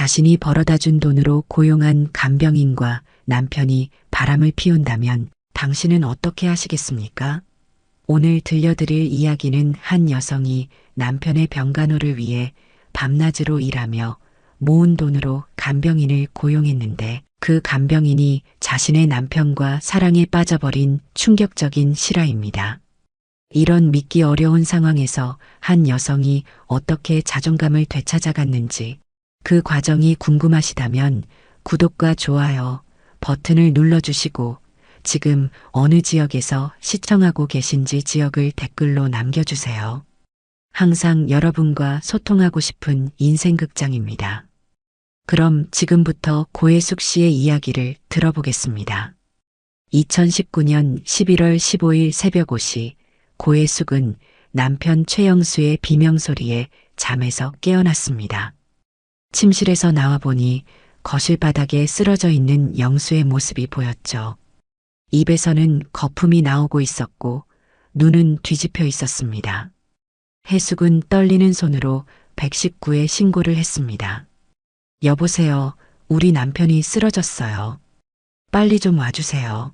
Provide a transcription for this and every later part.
자신이 벌어다 준 돈으로 고용한 간병인과 남편이 바람을 피운다면 당신은 어떻게 하시겠습니까? 오늘 들려드릴 이야기는 한 여성이 남편의 병간호를 위해 밤낮으로 일하며 모은 돈으로 간병인을 고용했는데 그 간병인이 자신의 남편과 사랑에 빠져버린 충격적인 실화입니다. 이런 믿기 어려운 상황에서 한 여성이 어떻게 자존감을 되찾아갔는지 그 과정이 궁금하시다면 구독과 좋아요 버튼을 눌러주시고 지금 어느 지역에서 시청하고 계신지 지역을 댓글로 남겨주세요. 항상 여러분과 소통하고 싶은 인생극장입니다. 그럼 지금부터 고혜숙 씨의 이야기를 들어보겠습니다. 2019년 11월 15일 새벽 5시 고혜숙은 남편 최영수의 비명소리에 잠에서 깨어났습니다. 침실에서 나와보니 거실 바닥에 쓰러져 있는 영수의 모습이 보였죠. 입에서는 거품이 나오고 있었고 눈은 뒤집혀 있었습니다. 혜숙은 떨리는 손으로 119에 신고를 했습니다. 여보세요, 우리 남편이 쓰러졌어요. 빨리 좀 와주세요.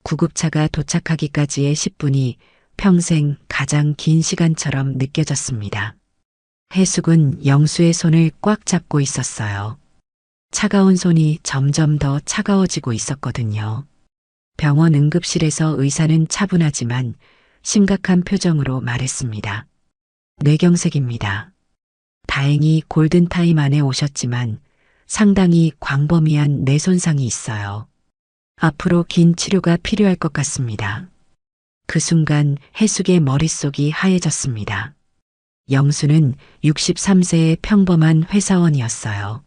구급차가 도착하기까지의 10분이 평생 가장 긴 시간처럼 느껴졌습니다. 혜숙은 영수의 손을 꽉 잡고 있었어요. 차가운 손이 점점 더 차가워지고 있었거든요. 병원 응급실에서 의사는 차분하지만 심각한 표정으로 말했습니다. 뇌경색입니다. 다행히 골든타임 안에 오셨지만 상당히 광범위한 뇌 손상이 있어요. 앞으로 긴 치료가 필요할 것 같습니다. 그 순간 혜숙의 머릿속이 하얘졌습니다. 영수는 63세의 평범한 회사원이었어요.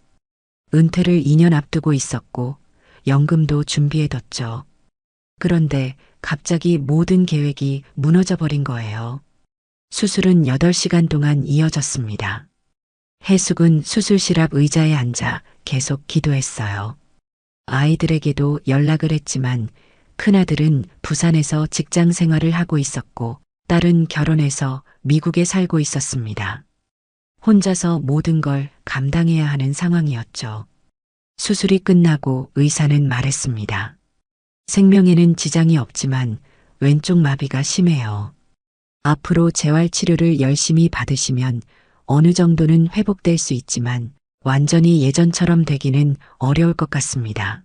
은퇴를 2년 앞두고 있었고 연금도 준비해뒀죠. 그런데 갑자기 모든 계획이 무너져버린 거예요. 수술은 8시간 동안 이어졌습니다. 혜숙은 수술실 앞 의자에 앉아 계속 기도했어요. 아이들에게도 연락을 했지만 큰아들은 부산에서 직장 생활을 하고 있었고 딸은 결혼해서 미국에 살고 있었습니다. 혼자서 모든 걸 감당해야 하는 상황이었죠. 수술이 끝나고 의사는 말했습니다. 생명에는 지장이 없지만 왼쪽 마비가 심해요. 앞으로 재활치료를 열심히 받으시면 어느 정도는 회복될 수 있지만 완전히 예전처럼 되기는 어려울 것 같습니다.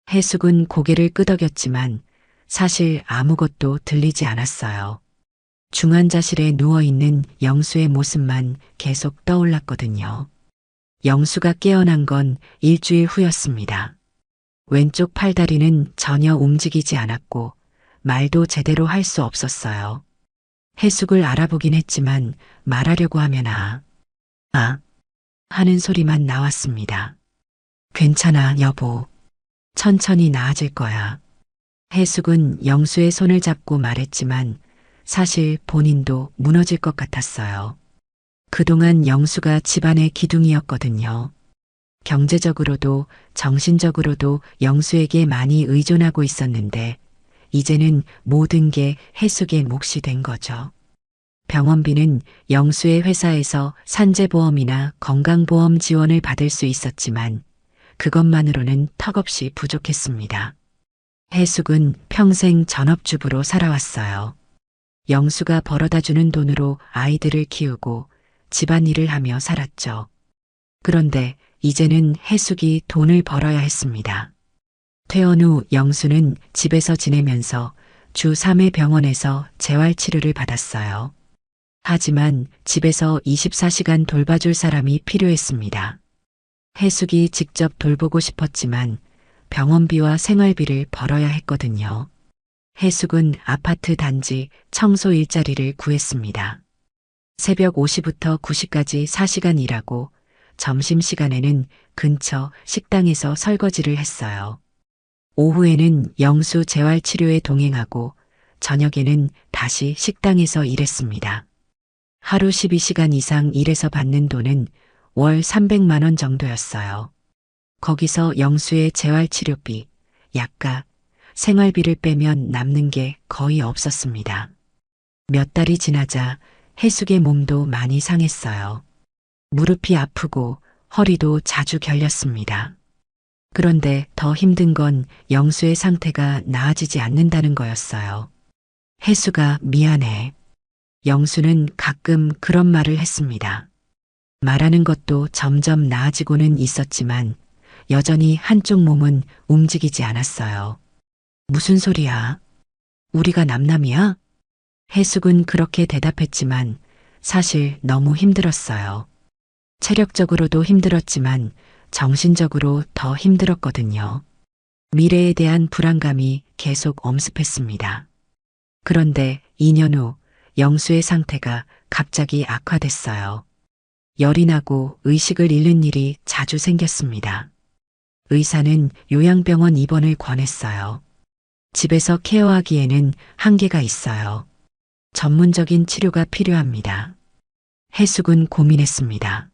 혜숙은 고개를 끄덕였지만 사실 아무것도 들리지 않았어요. 중환자실에 누워있는 영수의 모습만 계속 떠올랐거든요. 영수가 깨어난 건 일주일 후였습니다. 왼쪽 팔다리는 전혀 움직이지 않았고 말도 제대로 할 수 없었어요. 혜숙을 알아보긴 했지만 말하려고 하면 하는 소리만 나왔습니다. 괜찮아, 여보. 천천히 나아질 거야. 혜숙은 영수의 손을 잡고 말했지만 사실 본인도 무너질 것 같았어요. 그동안 영수가 집안의 기둥이었거든요. 경제적으로도 정신적으로도 영수에게 많이 의존하고 있었는데 이제는 모든 게 혜숙의 몫이 된 거죠. 병원비는 영수의 회사에서 산재보험이나 건강보험 지원을 받을 수 있었지만 그것만으로는 턱없이 부족했습니다. 혜숙은 평생 전업주부로 살아왔어요. 영수가 벌어다주는 돈으로 아이들을 키우고 집안일을 하며 살았죠. 그런데 이제는 혜숙이 돈을 벌어야 했습니다. 퇴원 후 영수는 집에서 지내면서 주 3회 병원에서 재활치료를 받았어요. 하지만 집에서 24시간 돌봐줄 사람이 필요했습니다. 혜숙이 직접 돌보고 싶었지만 병원비와 생활비를 벌어야 했거든요. 혜숙은 아파트 단지 청소 일자리를 구했습니다. 새벽 5시부터 9시까지 4시간 일하고 점심시간에는 근처 식당에서 설거지를 했어요. 오후에는 영수 재활치료에 동행하고 저녁에는 다시 식당에서 일했습니다. 하루 12시간 이상 일해서 받는 돈은 월 300만 원 정도였어요. 거기서 영수의 재활치료비, 약값, 생활비를 빼면 남는 게 거의 없었습니다. 몇 달이 지나자 혜숙의 몸도 많이 상했어요. 무릎이 아프고 허리도 자주 결렸습니다. 그런데 더 힘든 건 영수의 상태가 나아지지 않는다는 거였어요. 혜수가 미안해. 영수는 가끔 그런 말을 했습니다. 말하는 것도 점점 나아지고는 있었지만 여전히 한쪽 몸은 움직이지 않았어요. 무슨 소리야? 우리가 남남이야? 혜숙은 그렇게 대답했지만 사실 너무 힘들었어요. 체력적으로도 힘들었지만 정신적으로 더 힘들었거든요. 미래에 대한 불안감이 계속 엄습했습니다. 그런데 2년 후 영수의 상태가 갑자기 악화됐어요. 열이 나고 의식을 잃는 일이 자주 생겼습니다. 의사는 요양병원 입원을 권했어요. 집에서 케어하기에는 한계가 있어요. 전문적인 치료가 필요합니다. 혜숙은 고민했습니다.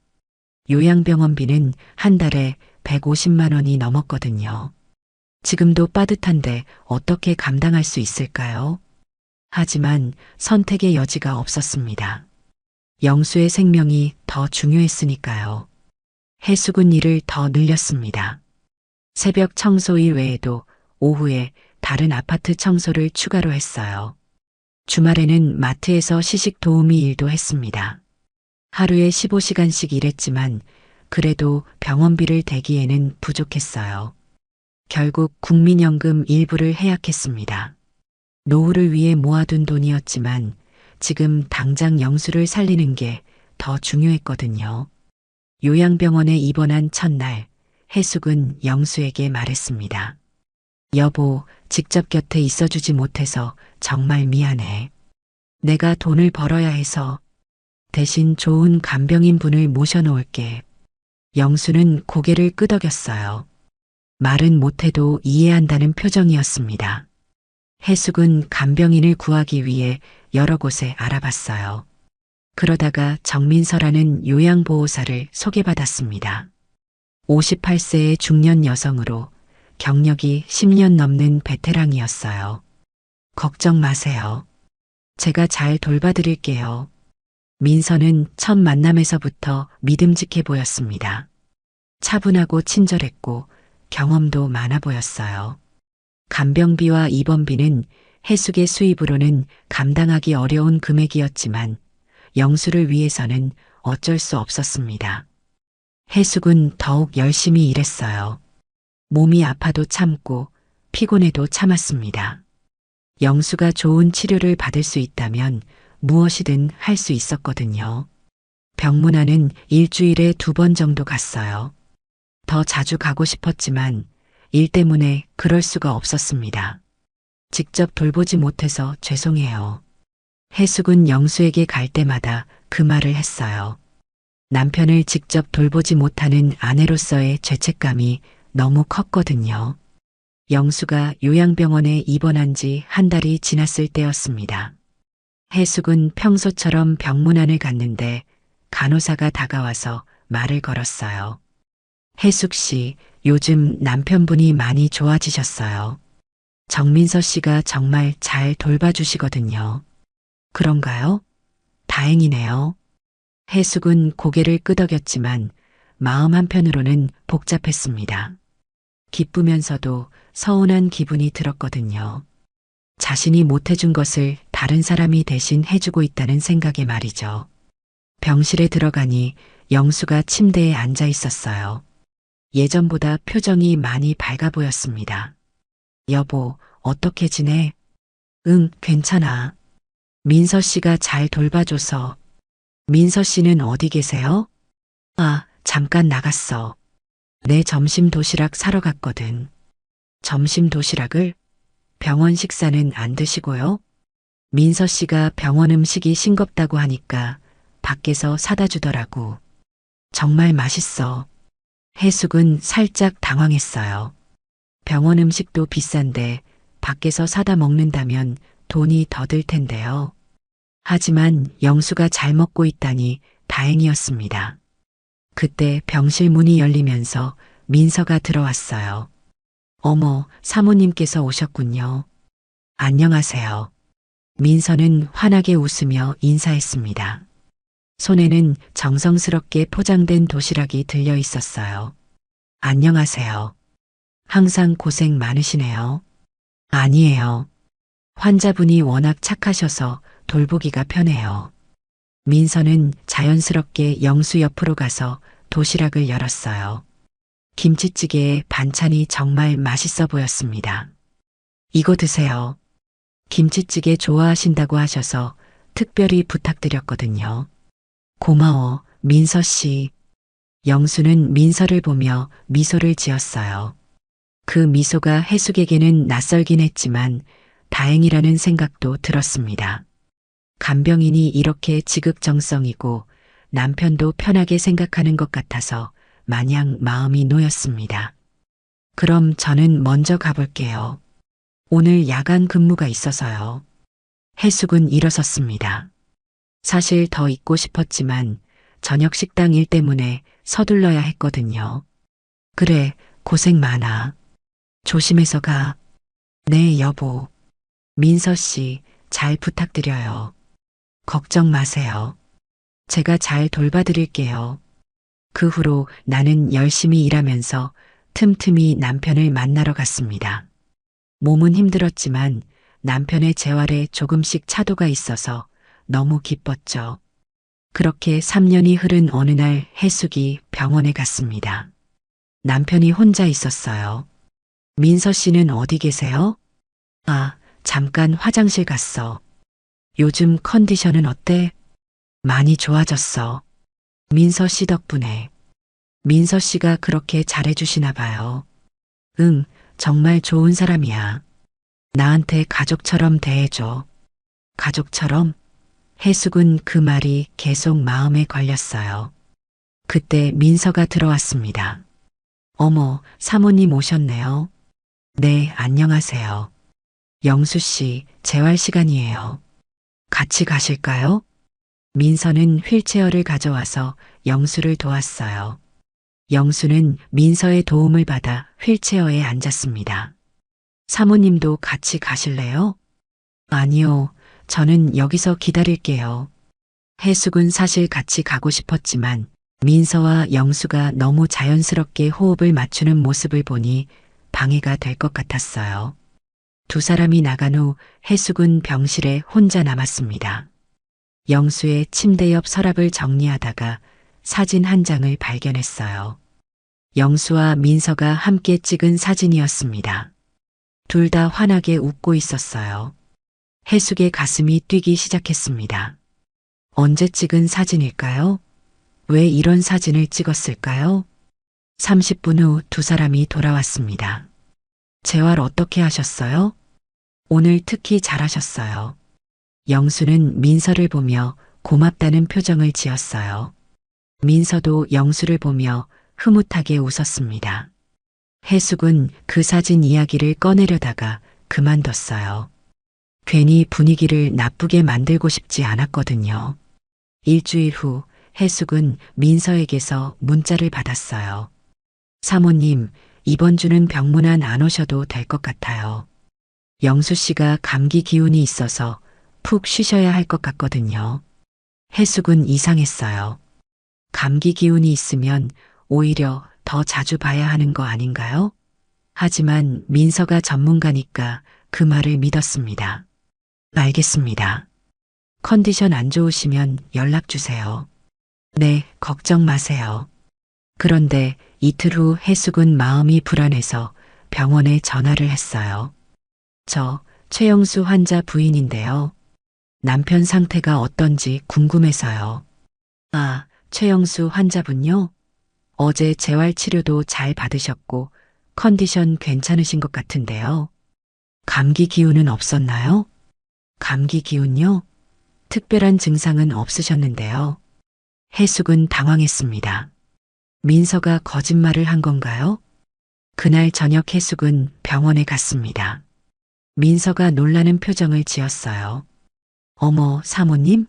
요양병원비는 한 달에 150만 원이 넘었거든요. 지금도 빠듯한데 어떻게 감당할 수 있을까요? 하지만 선택의 여지가 없었습니다. 영수의 생명이 더 중요했으니까요. 혜숙은 일을 더 늘렸습니다. 새벽 청소일 외에도 오후에 다른 아파트 청소를 추가로 했어요. 주말에는 마트에서 시식 도우미 일도 했습니다. 하루에 15시간씩 일했지만 그래도 병원비를 대기에는 부족했어요. 결국 국민연금 일부를 해약했습니다. 노후를 위해 모아둔 돈이었지만 지금 당장 영수를 살리는 게 더 중요했거든요. 요양병원에 입원한 첫날 혜숙은 영수에게 말했습니다. 여보, 직접 곁에 있어주지 못해서 정말 미안해. 내가 돈을 벌어야 해서 대신 좋은 간병인 분을 모셔놓을게. 영수는 고개를 끄덕였어요. 말은 못해도 이해한다는 표정이었습니다. 혜숙은 간병인을 구하기 위해 여러 곳에 알아봤어요. 그러다가 정민서라는 요양보호사를 소개받았습니다. 58세의 중년 여성으로 경력이 10년 넘는 베테랑이었어요. 걱정 마세요. 제가 잘 돌봐드릴게요. 민서는 첫 만남에서부터 믿음직해 보였습니다. 차분하고 친절했고 경험도 많아 보였어요. 간병비와 입원비는 혜숙의 수입으로는 감당하기 어려운 금액이었지만 영수를 위해서는 어쩔 수 없었습니다. 혜숙은 더욱 열심히 일했어요. 몸이 아파도 참고 피곤해도 참았습니다. 영수가 좋은 치료를 받을 수 있다면 무엇이든 할 수 있었거든요. 병문안은 일주일에 2번 정도 갔어요. 더 자주 가고 싶었지만 일 때문에 그럴 수가 없었습니다. 직접 돌보지 못해서 죄송해요. 혜숙은 영수에게 갈 때마다 그 말을 했어요. 남편을 직접 돌보지 못하는 아내로서의 죄책감이 너무 컸거든요. 영수가 요양병원에 입원한 지 한 달이 지났을 때였습니다. 혜숙은 평소처럼 병문안을 갔는데 간호사가 다가와서 말을 걸었어요. 혜숙 씨, 요즘 남편분이 많이 좋아지셨어요. 정민서 씨가 정말 잘 돌봐주시거든요. 그런가요? 다행이네요. 혜숙은 고개를 끄덕였지만 마음 한편으로는 복잡했습니다. 기쁘면서도 서운한 기분이 들었거든요. 자신이 못해준 것을 다른 사람이 대신 해주고 있다는 생각에 말이죠. 병실에 들어가니 영수가 침대에 앉아 있었어요. 예전보다 표정이 많이 밝아 보였습니다. 여보, 어떻게 지내? 응, 괜찮아. 민서 씨가 잘 돌봐줘서. 민서 씨는 어디 계세요? 아, 잠깐 나갔어. 내 점심 도시락 사러 갔거든. 점심 도시락을? 병원 식사는 안 드시고요? 민서 씨가 병원 음식이 싱겁다고 하니까 밖에서 사다 주더라고. 정말 맛있어. 혜숙은 살짝 당황했어요. 병원 음식도 비싼데 밖에서 사다 먹는다면 돈이 더 들 텐데요. 하지만 영수가 잘 먹고 있다니 다행이었습니다. 그때 병실 문이 열리면서 민서가 들어왔어요. 어머, 사모님께서 오셨군요. 안녕하세요. 민서는 환하게 웃으며 인사했습니다. 손에는 정성스럽게 포장된 도시락이 들려 있었어요. 안녕하세요. 항상 고생 많으시네요. 아니에요. 환자분이 워낙 착하셔서 돌보기가 편해요. 민서는 자연스럽게 영수 옆으로 가서 도시락을 열었어요. 김치찌개에 반찬이 정말 맛있어 보였습니다. 이거 드세요. 김치찌개 좋아하신다고 하셔서 특별히 부탁드렸거든요. 고마워, 민서 씨. 영수는 민서를 보며 미소를 지었어요. 그 미소가 해숙에게는 낯설긴 했지만 다행이라는 생각도 들었습니다. 간병인이 이렇게 지극정성이고 남편도 편하게 생각하는 것 같아서 마냥 마음이 놓였습니다. 그럼 저는 먼저 가볼게요. 오늘 야간 근무가 있어서요. 해숙은 일어섰습니다. 사실 더 있고 싶었지만 저녁 식당 일 때문에 서둘러야 했거든요. 그래, 고생 많아. 조심해서 가. 네, 여보. 민서 씨, 잘 부탁드려요. 걱정 마세요. 제가 잘 돌봐드릴게요. 그 후로 나는 열심히 일하면서 틈틈이 남편을 만나러 갔습니다. 몸은 힘들었지만 남편의 재활에 조금씩 차도가 있어서 너무 기뻤죠. 그렇게 3년이 흐른 어느 날 해숙이 병원에 갔습니다. 남편이 혼자 있었어요. 민서 씨는 어디 계세요? 아, 잠깐 화장실 갔어. 요즘 컨디션은 어때? 많이 좋아졌어. 민서 씨 덕분에. 민서 씨가 그렇게 잘해주시나 봐요. 응, 정말 좋은 사람이야. 나한테 가족처럼 대해줘. 가족처럼? 해숙은 그 말이 계속 마음에 걸렸어요. 그때 민서가 들어왔습니다. 어머, 사모님 오셨네요. 네, 안녕하세요. 영수 씨, 재활 시간이에요. 같이 가실까요? 민서는 휠체어를 가져와서 영수를 도왔어요. 영수는 민서의 도움을 받아 휠체어에 앉았습니다. 사모님도 같이 가실래요? 아니요, 저는 여기서 기다릴게요. 해숙은 사실 같이 가고 싶었지만 민서와 영수가 너무 자연스럽게 호흡을 맞추는 모습을 보니 방해가 될 것 같았어요. 두 사람이 나간 후 해숙은 병실에 혼자 남았습니다. 영수의 침대 옆 서랍을 정리하다가 사진 한 장을 발견했어요. 영수와 민서가 함께 찍은 사진이었습니다. 둘 다 환하게 웃고 있었어요. 해숙의 가슴이 뛰기 시작했습니다. 언제 찍은 사진일까요? 왜 이런 사진을 찍었을까요? 30분 후 두 사람이 돌아왔습니다. 재활 어떻게 하셨어요? 오늘 특히 잘하셨어요. 영수는 민서를 보며 고맙다는 표정을 지었어요. 민서도 영수를 보며 흐뭇하게 웃었습니다. 해숙은 그 사진 이야기를 꺼내려다가 그만뒀어요. 괜히 분위기를 나쁘게 만들고 싶지 않았거든요. 일주일 후 해숙은 민서에게서 문자를 받았어요. 사모님, 이번 주는 병문안 안 오셔도 될 것 같아요. 영수 씨가 감기 기운이 있어서 푹 쉬셔야 할 것 같거든요. 해숙은 이상했어요. 감기 기운이 있으면 오히려 더 자주 봐야 하는 거 아닌가요? 하지만 민서가 전문가니까 그 말을 믿었습니다. 알겠습니다. 컨디션 안 좋으시면 연락 주세요. 네, 걱정 마세요. 그런데 이틀 후 해숙은 마음이 불안해서 병원에 전화를 했어요. 저 최영수 환자 부인인데요. 남편 상태가 어떤지 궁금해서요. 아, 최영수 환자분요? 어제 재활치료도 잘 받으셨고 컨디션 괜찮으신 것 같은데요. 감기 기운은 없었나요? 감기 기운요? 특별한 증상은 없으셨는데요. 해숙은 당황했습니다. 민서가 거짓말을 한 건가요? 그날 저녁 해숙은 병원에 갔습니다. 민서가 놀라는 표정을 지었어요. 어머, 사모님?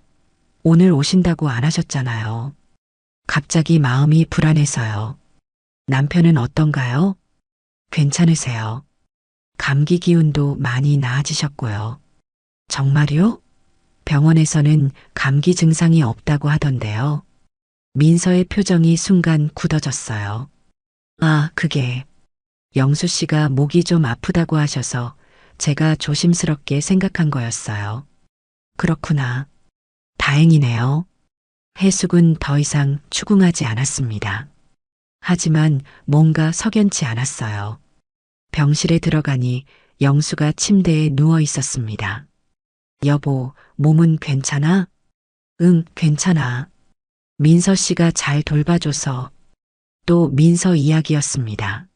오늘 오신다고 안 하셨잖아요. 갑자기 마음이 불안해서요. 남편은 어떤가요? 괜찮으세요? 감기 기운도 많이 나아지셨고요. 정말요? 병원에서는 감기 증상이 없다고 하던데요. 민서의 표정이 순간 굳어졌어요. 아, 그게 영수 씨가 목이 좀 아프다고 하셔서 제가 조심스럽게 생각한 거였어요. 그렇구나. 다행이네요. 해숙은 더 이상 추궁하지 않았습니다. 하지만 뭔가 석연치 않았어요. 병실에 들어가니 영수가 침대에 누워 있었습니다. 여보, 몸은 괜찮아? 응, 괜찮아. 민서 씨가 잘 돌봐줘서. 또 민서 이야기였습니다.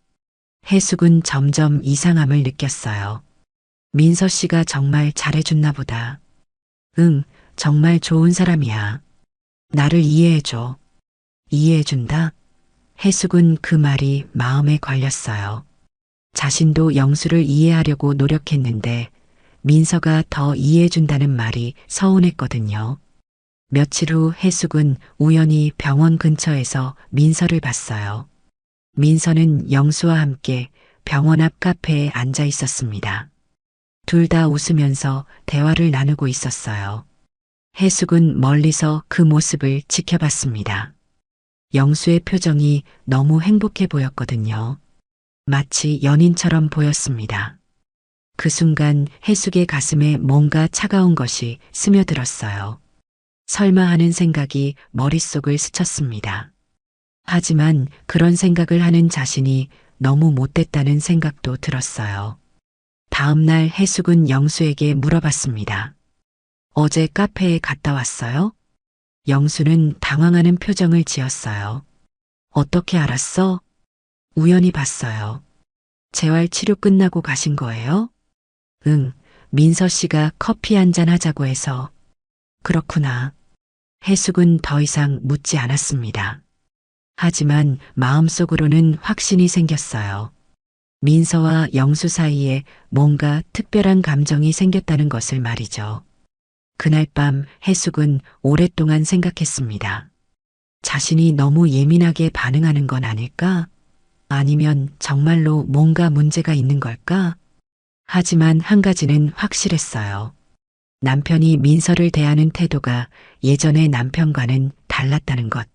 해숙은 점점 이상함을 느꼈어요. 민서 씨가 정말 잘해줬나 보다. 응, 정말 좋은 사람이야. 나를 이해해줘. 이해해준다? 해숙은 그 말이 마음에 걸렸어요. 자신도 영수를 이해하려고 노력했는데 민서가 더 이해해준다는 말이 서운했거든요. 며칠 후 해숙은 우연히 병원 근처에서 민서를 봤어요. 민서는 영수와 함께 병원 앞 카페에 앉아 있었습니다. 둘 다 웃으면서 대화를 나누고 있었어요. 해숙은 멀리서 그 모습을 지켜봤습니다. 영수의 표정이 너무 행복해 보였거든요. 마치 연인처럼 보였습니다. 그 순간 해숙의 가슴에 뭔가 차가운 것이 스며들었어요. 설마 하는 생각이 머릿속을 스쳤습니다. 하지만 그런 생각을 하는 자신이 너무 못됐다는 생각도 들었어요. 다음 날 해숙은 영수에게 물어봤습니다. 어제 카페에 갔다 왔어요? 영수는 당황하는 표정을 지었어요. 어떻게 알았어? 우연히 봤어요. 재활 치료 끝나고 가신 거예요? 응, 민서 씨가 커피 한잔 하자고 해서. 그렇구나. 해숙은 더 이상 묻지 않았습니다. 하지만 마음속으로는 확신이 생겼어요. 민서와 영수 사이에 뭔가 특별한 감정이 생겼다는 것을 말이죠. 그날 밤 해숙은 오랫동안 생각했습니다. 자신이 너무 예민하게 반응하는 건 아닐까? 아니면 정말로 뭔가 문제가 있는 걸까? 하지만 한 가지는 확실했어요. 남편이 민서를 대하는 태도가 예전의 남편과는 달랐다는 것.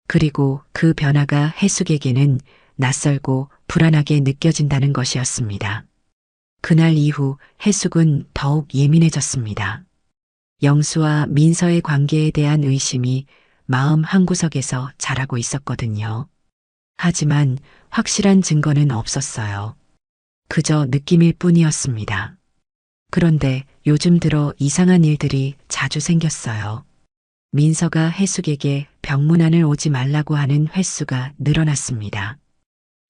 그리고 그 변화가 해숙에게는 낯설고 불안하게 느껴진다는 것이었습니다. 그날 이후 해숙은 더욱 예민해졌습니다. 영수와 민서의 관계에 대한 의심이 마음 한구석에서 자라고 있었거든요. 하지만 확실한 증거는 없었어요. 그저 느낌일 뿐이었습니다. 그런데 요즘 들어 이상한 일들이 자주 생겼어요. 민서가 해숙에게 병문안을 오지 말라고 하는 횟수가 늘어났습니다.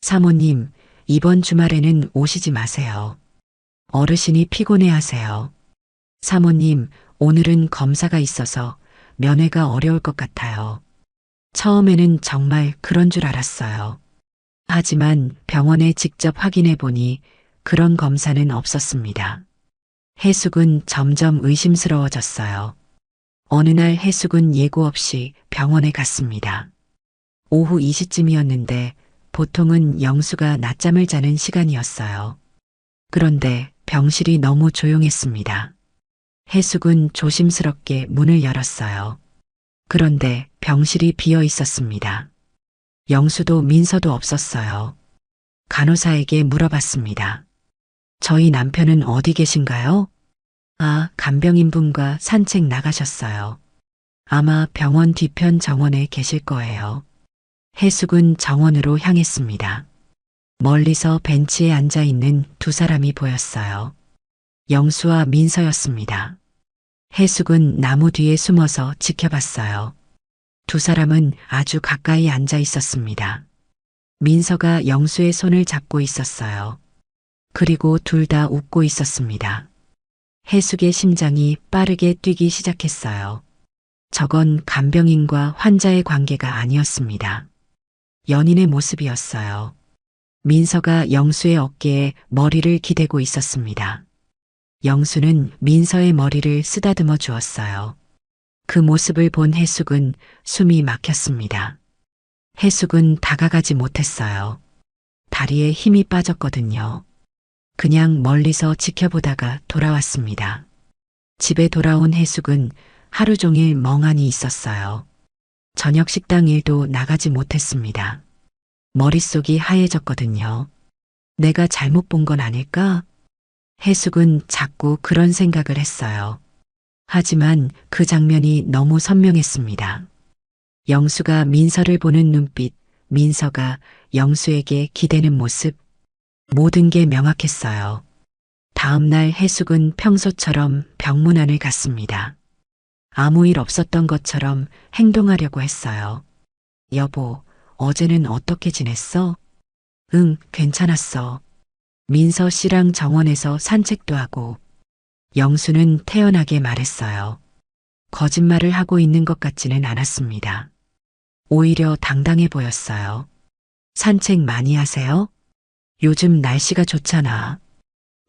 사모님, 이번 주말에는 오시지 마세요. 어르신이 피곤해 하세요. 사모님, 오늘은 검사가 있어서 면회가 어려울 것 같아요. 처음에는 정말 그런 줄 알았어요. 하지만 병원에 직접 확인해 보니 그런 검사는 없었습니다. 해숙은 점점 의심스러워졌어요. 어느 날 해숙은 예고 없이 병원에 갔습니다. 오후 2시쯤이었는데 보통은 영수가 낮잠을 자는 시간이었어요. 그런데 병실이 너무 조용했습니다. 해숙은 조심스럽게 문을 열었어요. 그런데 병실이 비어 있었습니다. 영수도 민서도 없었어요. 간호사에게 물어봤습니다. 저희 남편은 어디 계신가요? 아, 간병인분과 산책 나가셨어요. 아마 병원 뒤편 정원에 계실 거예요. 해숙은 정원으로 향했습니다. 멀리서 벤치에 앉아 있는 두 사람이 보였어요. 영수와 민서였습니다. 해숙은 나무 뒤에 숨어서 지켜봤어요. 두 사람은 아주 가까이 앉아 있었습니다. 민서가 영수의 손을 잡고 있었어요. 그리고 둘 다 웃고 있었습니다. 해숙의 심장이 빠르게 뛰기 시작했어요. 저건 간병인과 환자의 관계가 아니었습니다. 연인의 모습이었어요. 민서가 영수의 어깨에 머리를 기대고 있었습니다. 영수는 민서의 머리를 쓰다듬어 주었어요. 그 모습을 본 해숙은 숨이 막혔습니다. 해숙은 다가가지 못했어요. 다리에 힘이 빠졌거든요. 그냥 멀리서 지켜보다가 돌아왔습니다. 집에 돌아온 해숙은 하루 종일 멍하니 있었어요. 저녁 식당 일도 나가지 못했습니다. 머릿속이 하얘졌거든요. 내가 잘못 본 건 아닐까? 해숙은 자꾸 그런 생각을 했어요. 하지만 그 장면이 너무 선명했습니다. 영수가 민서를 보는 눈빛, 민서가 영수에게 기대는 모습, 모든 게 명확했어요. 다음 날 해숙은 평소처럼 병문안을 갔습니다. 아무 일 없었던 것처럼 행동하려고 했어요. 여보, 어제는 어떻게 지냈어? 응, 괜찮았어. 민서 씨랑 정원에서 산책도 하고. 영수는 태연하게 말했어요. 거짓말을 하고 있는 것 같지는 않았습니다. 오히려 당당해 보였어요. 산책 많이 하세요? 요즘 날씨가 좋잖아.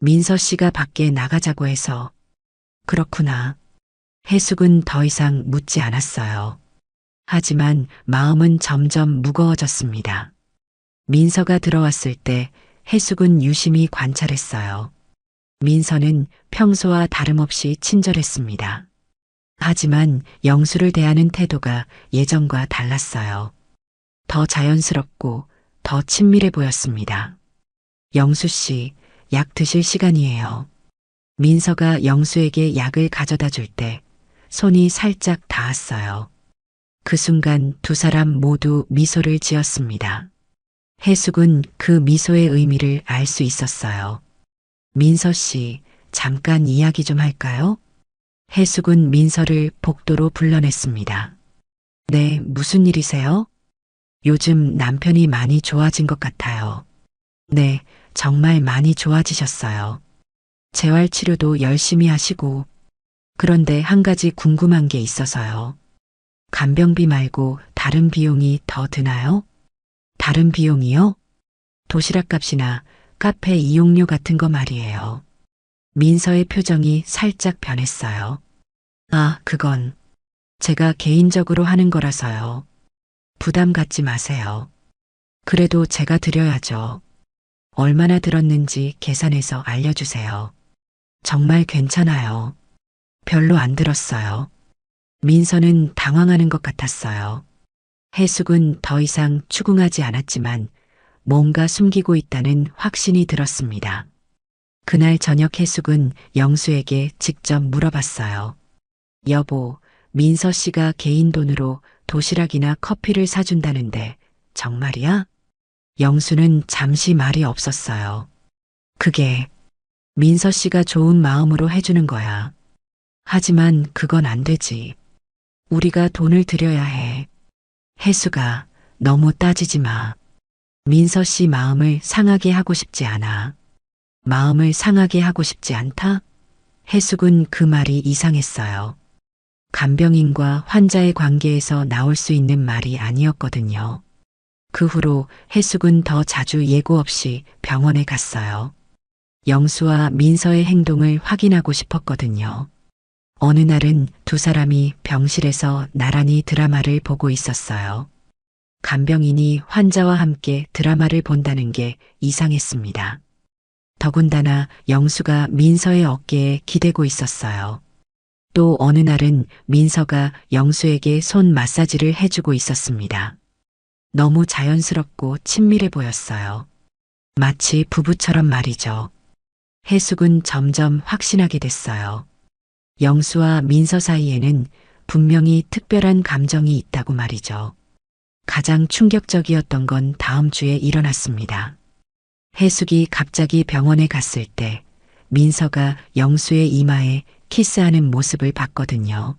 민서 씨가 밖에 나가자고 해서. 그렇구나. 해숙은 더 이상 묻지 않았어요. 하지만 마음은 점점 무거워졌습니다. 민서가 들어왔을 때 해숙은 유심히 관찰했어요. 민서는 평소와 다름없이 친절했습니다. 하지만 영수를 대하는 태도가 예전과 달랐어요. 더 자연스럽고 더 친밀해 보였습니다. 영수 씨, 약 드실 시간이에요. 민서가 영수에게 약을 가져다 줄 때 손이 살짝 닿았어요. 그 순간 두 사람 모두 미소를 지었습니다. 해숙은 그 미소의 의미를 알 수 있었어요. 민서 씨, 잠깐 이야기 좀 할까요? 해숙은 민서를 복도로 불러냈습니다. 네, 무슨 일이세요? 요즘 남편이 많이 좋아진 것 같아요. 네, 정말 많이 좋아지셨어요. 재활치료도 열심히 하시고. 그런데 한 가지 궁금한 게 있어서요. 간병비 말고 다른 비용이 더 드나요? 다른 비용이요? 도시락 값이나 카페 이용료 같은 거 말이에요. 민서의 표정이 살짝 변했어요. 아, 그건 제가 개인적으로 하는 거라서요. 부담 갖지 마세요. 그래도 제가 드려야죠. 얼마나 들었는지 계산해서 알려주세요. 정말 괜찮아요. 별로 안 들었어요. 민서는 당황하는 것 같았어요. 해숙은 더 이상 추궁하지 않았지만 뭔가 숨기고 있다는 확신이 들었습니다. 그날 저녁 해숙은 영수에게 직접 물어봤어요. 여보, 민서 씨가 개인 돈으로 도시락이나 커피를 사준다는데 정말이야? 영수는 잠시 말이 없었어요. 그게 민서 씨가 좋은 마음으로 해주는 거야. 하지만 그건 안 되지. 우리가 돈을 들여야 해. 해수가 너무 따지지 마. 민서 씨 마음을 상하게 하고 싶지 않아. 마음을 상하게 하고 싶지 않다? 해숙은 그 말이 이상했어요. 간병인과 환자의 관계에서 나올 수 있는 말이 아니었거든요. 그 후로 해숙은 더 자주 예고 없이 병원에 갔어요. 영수와 민서의 행동을 확인하고 싶었거든요. 어느 날은 두 사람이 병실에서 나란히 드라마를 보고 있었어요. 간병인이 환자와 함께 드라마를 본다는 게 이상했습니다. 더군다나 영수가 민서의 어깨에 기대고 있었어요. 또 어느 날은 민서가 영수에게 손 마사지를 해주고 있었습니다. 너무 자연스럽고 친밀해 보였어요. 마치 부부처럼 말이죠. 해숙은 점점 확신하게 됐어요. 영수와 민서 사이에는 분명히 특별한 감정이 있다고 말이죠. 가장 충격적이었던 건 다음 주에 일어났습니다. 해숙이 갑자기 병원에 갔을 때 민서가 영수의 이마에 키스하는 모습을 봤거든요.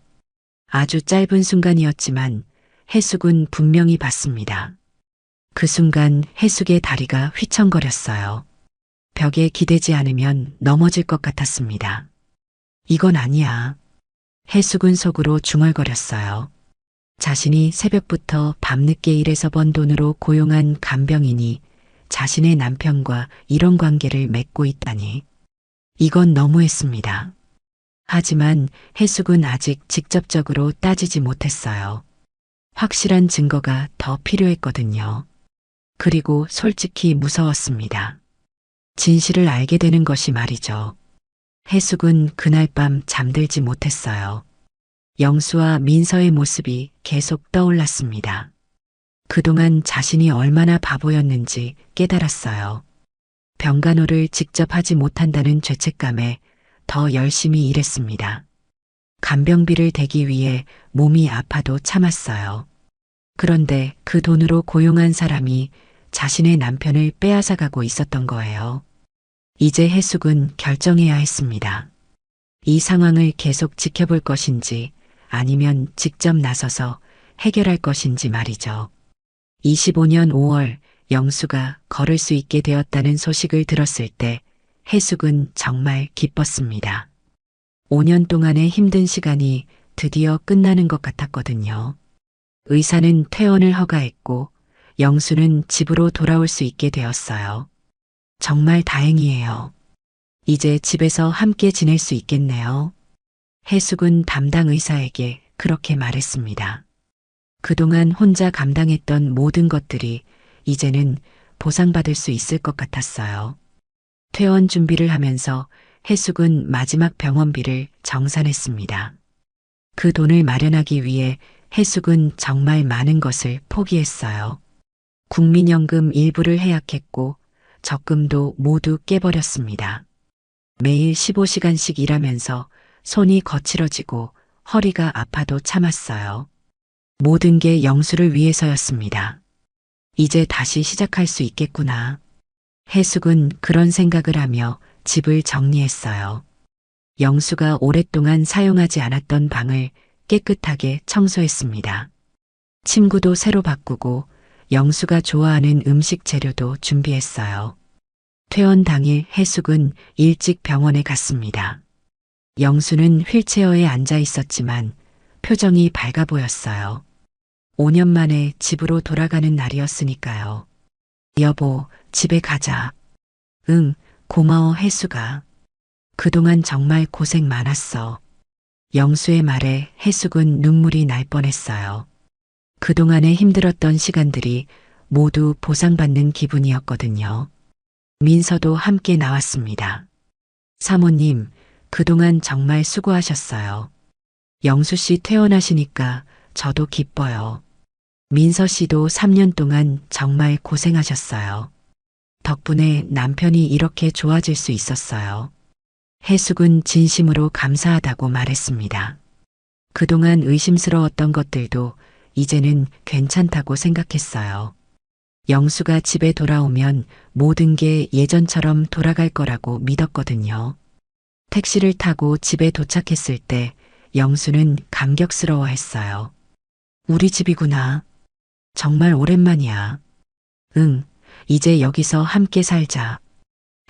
아주 짧은 순간이었지만 해숙은 분명히 봤습니다. 그 순간 해숙의 다리가 휘청거렸어요. 벽에 기대지 않으면 넘어질 것 같았습니다. 이건 아니야. 해숙은 속으로 중얼거렸어요. 자신이 새벽부터 밤늦게 일해서 번 돈으로 고용한 간병인이 자신의 남편과 이런 관계를 맺고 있다니. 이건 너무했습니다. 하지만 해숙은 아직 직접적으로 따지지 못했어요. 확실한 증거가 더 필요했거든요. 그리고 솔직히 무서웠습니다. 진실을 알게 되는 것이 말이죠. 해숙은 그날 밤 잠들지 못했어요. 영수와 민서의 모습이 계속 떠올랐습니다. 그동안 자신이 얼마나 바보였는지 깨달았어요. 병간호를 직접 하지 못한다는 죄책감에 더 열심히 일했습니다. 간병비를 대기 위해 몸이 아파도 참았어요. 그런데 그 돈으로 고용한 사람이 자신의 남편을 빼앗아가고 있었던 거예요. 이제 해숙은 결정해야 했습니다. 이 상황을 계속 지켜볼 것인지 아니면 직접 나서서 해결할 것인지 말이죠. 25년 5월 영수가 걸을 수 있게 되었다는 소식을 들었을 때 해숙은 정말 기뻤습니다. 5년 동안의 힘든 시간이 드디어 끝나는 것 같았거든요. 의사는 퇴원을 허가했고 영수는 집으로 돌아올 수 있게 되었어요. 정말 다행이에요. 이제 집에서 함께 지낼 수 있겠네요. 해숙은 담당 의사에게 그렇게 말했습니다. 그동안 혼자 감당했던 모든 것들이 이제는 보상받을 수 있을 것 같았어요. 퇴원 준비를 하면서 해숙은 마지막 병원비를 정산했습니다. 그 돈을 마련하기 위해 해숙은 정말 많은 것을 포기했어요. 국민연금 일부를 해약했고 적금도 모두 깨버렸습니다. 매일 15시간씩 일하면서 손이 거칠어지고 허리가 아파도 참았어요. 모든 게 영수를 위해서였습니다. 이제 다시 시작할 수 있겠구나. 해숙은 그런 생각을 하며 집을 정리했어요. 영수가 오랫동안 사용하지 않았던 방을 깨끗하게 청소했습니다. 침구도 새로 바꾸고 영수가 좋아하는 음식 재료도 준비했어요. 퇴원 당일 해숙은 일찍 병원에 갔습니다. 영수는 휠체어에 앉아 있었지만 표정이 밝아 보였어요. 5년 만에 집으로 돌아가는 날이었으니까요. 여보, 집에 가자. 응, 고마워 해숙아. 그동안 정말 고생 많았어. 영수의 말에 해숙은 눈물이 날 뻔했어요. 그동안에 힘들었던 시간들이 모두 보상받는 기분이었거든요. 민서도 함께 나왔습니다. 사모님, 그동안 정말 수고하셨어요. 영수 씨 퇴원하시니까 저도 기뻐요. 민서 씨도 3년 동안 정말 고생하셨어요. 덕분에 남편이 이렇게 좋아질 수 있었어요. 해숙은 진심으로 감사하다고 말했습니다. 그동안 의심스러웠던 것들도 이제는 괜찮다고 생각했어요. 영수가 집에 돌아오면 모든 게 예전처럼 돌아갈 거라고 믿었거든요. 택시를 타고 집에 도착했을 때 영수는 감격스러워했어요. 우리 집이구나. 정말 오랜만이야. 응, 이제 여기서 함께 살자.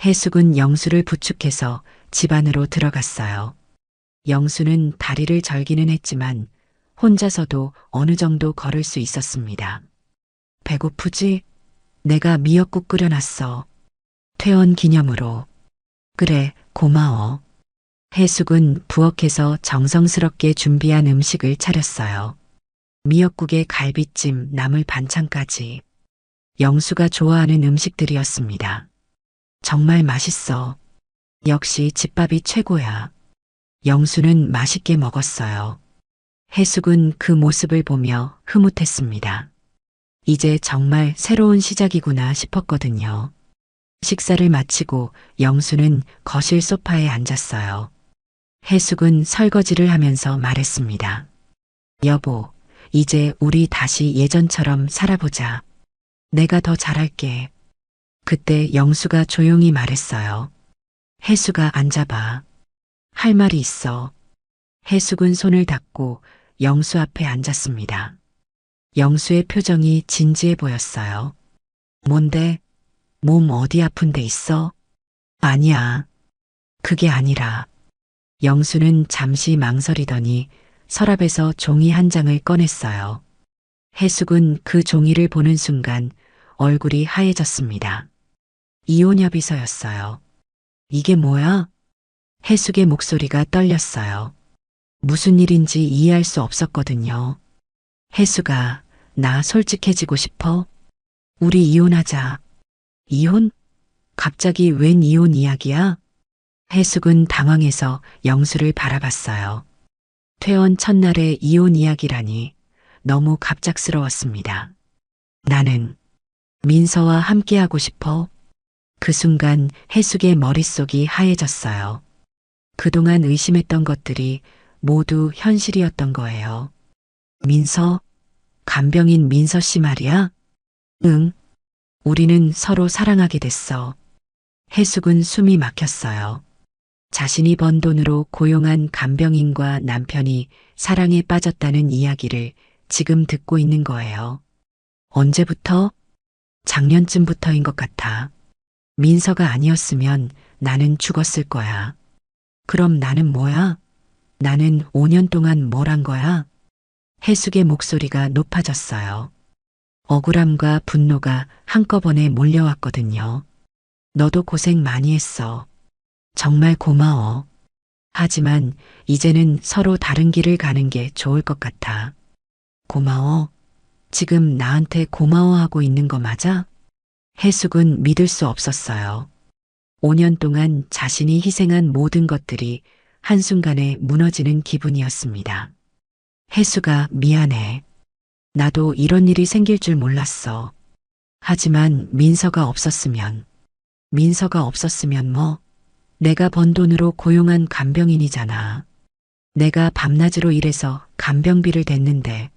해숙은 영수를 부축해서 집 안으로 들어갔어요. 영수는 다리를 절기는 했지만 혼자서도 어느 정도 걸을 수 있었습니다. 배고프지? 내가 미역국 끓여놨어. 퇴원 기념으로. 그래, 고마워. 해숙은 부엌에서 정성스럽게 준비한 음식을 차렸어요. 미역국에 갈비찜, 나물 반찬까지. 영수가 좋아하는 음식들이었습니다. 정말 맛있어. 역시 집밥이 최고야. 영수는 맛있게 먹었어요. 해숙은 그 모습을 보며 흐뭇했습니다. 이제 정말 새로운 시작이구나 싶었거든요. 식사를 마치고 영수는 거실 소파에 앉았어요. 해숙은 설거지를 하면서 말했습니다. 여보, 이제 우리 다시 예전처럼 살아보자. 내가 더 잘할게. 그때 영수가 조용히 말했어요. 해숙아, 앉아봐. 할 말이 있어. 해숙은 손을 닫고 영수 앞에 앉았습니다. 영수의 표정이 진지해 보였어요. 뭔데? 몸 어디 아픈 데 있어? 아니야. 그게 아니라. 영수는 잠시 망설이더니 서랍에서 종이 한 장을 꺼냈어요. 해숙은 그 종이를 보는 순간 얼굴이 하얘졌습니다. 이혼 협의서였어요. 이게 뭐야? 해숙의 목소리가 떨렸어요. 무슨 일인지 이해할 수 없었거든요. 해숙아, 나 솔직해지고 싶어? 우리 이혼하자. 이혼? 갑자기 웬 이혼 이야기야? 해숙은 당황해서 영수를 바라봤어요. 퇴원 첫날의 이혼 이야기라니 너무 갑작스러웠습니다. 나는 민서와 함께하고 싶어. 그 순간 해숙의 머릿속이 하얘졌어요. 그동안 의심했던 것들이 모두 현실이었던 거예요. 민서? 간병인 민서 씨 말이야? 응. 우리는 서로 사랑하게 됐어. 해숙은 숨이 막혔어요. 자신이 번 돈으로 고용한 간병인과 남편이 사랑에 빠졌다는 이야기를 지금 듣고 있는 거예요. 언제부터? 작년쯤부터인 것 같아. 민서가 아니었으면 나는 죽었을 거야. 그럼 나는 뭐야? 나는 5년 동안 뭘 한 거야? 해숙의 목소리가 높아졌어요. 억울함과 분노가 한꺼번에 몰려왔거든요. 너도 고생 많이 했어. 정말 고마워. 하지만 이제는 서로 다른 길을 가는 게 좋을 것 같아. 고마워. 지금 나한테 고마워하고 있는 거 맞아? 해숙은 믿을 수 없었어요. 5년 동안 자신이 희생한 모든 것들이 한순간에 무너지는 기분이었습니다. 해숙아, 미안해. 나도 이런 일이 생길 줄 몰랐어. 하지만 민서가 없었으면 뭐? 내가 번 돈으로 고용한 간병인이잖아. 내가 밤낮으로 일해서 간병비를 댔는데.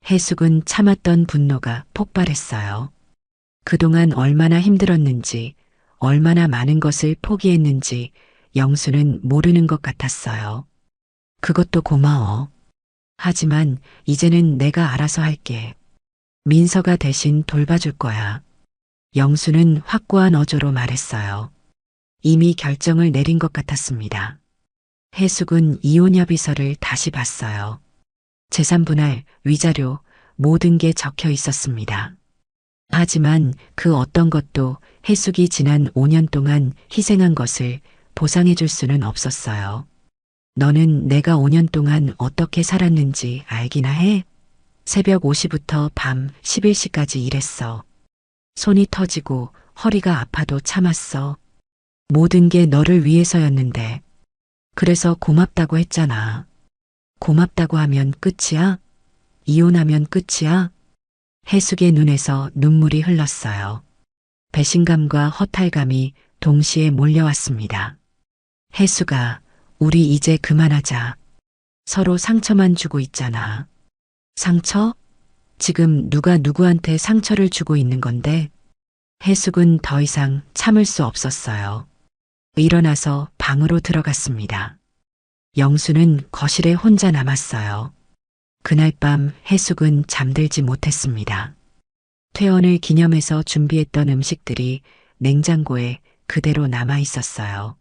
해숙은 참았던 분노가 폭발했어요. 그동안 얼마나 힘들었는지, 얼마나 많은 것을 포기했는지 영수는 모르는 것 같았어요. 그것도 고마워. 하지만 이제는 내가 알아서 할게. 민서가 대신 돌봐줄 거야. 영수는 확고한 어조로 말했어요. 이미 결정을 내린 것 같았습니다. 해숙은 이혼 협의서를 다시 봤어요. 재산분할, 위자료, 모든 게 적혀 있었습니다. 하지만 그 어떤 것도 해숙이 지난 5년 동안 희생한 것을 보상해 줄 수는 없었어요. 너는 내가 5년 동안 어떻게 살았는지 알기나 해? 새벽 5시부터 밤 11시까지 일했어. 손이 터지고 허리가 아파도 참았어. 모든 게 너를 위해서였는데. 그래서 고맙다고 했잖아. 고맙다고 하면 끝이야? 이혼하면 끝이야? 해숙의 눈에서 눈물이 흘렀어요. 배신감과 허탈감이 동시에 몰려왔습니다. 해숙아, 우리 이제 그만하자. 서로 상처만 주고 있잖아. 상처? 지금 누가 누구한테 상처를 주고 있는 건데? 해숙은 더 이상 참을 수 없었어요. 일어나서 방으로 들어갔습니다. 영수는 거실에 혼자 남았어요. 그날 밤 해숙은 잠들지 못했습니다. 퇴원을 기념해서 준비했던 음식들이 냉장고에 그대로 남아 있었어요.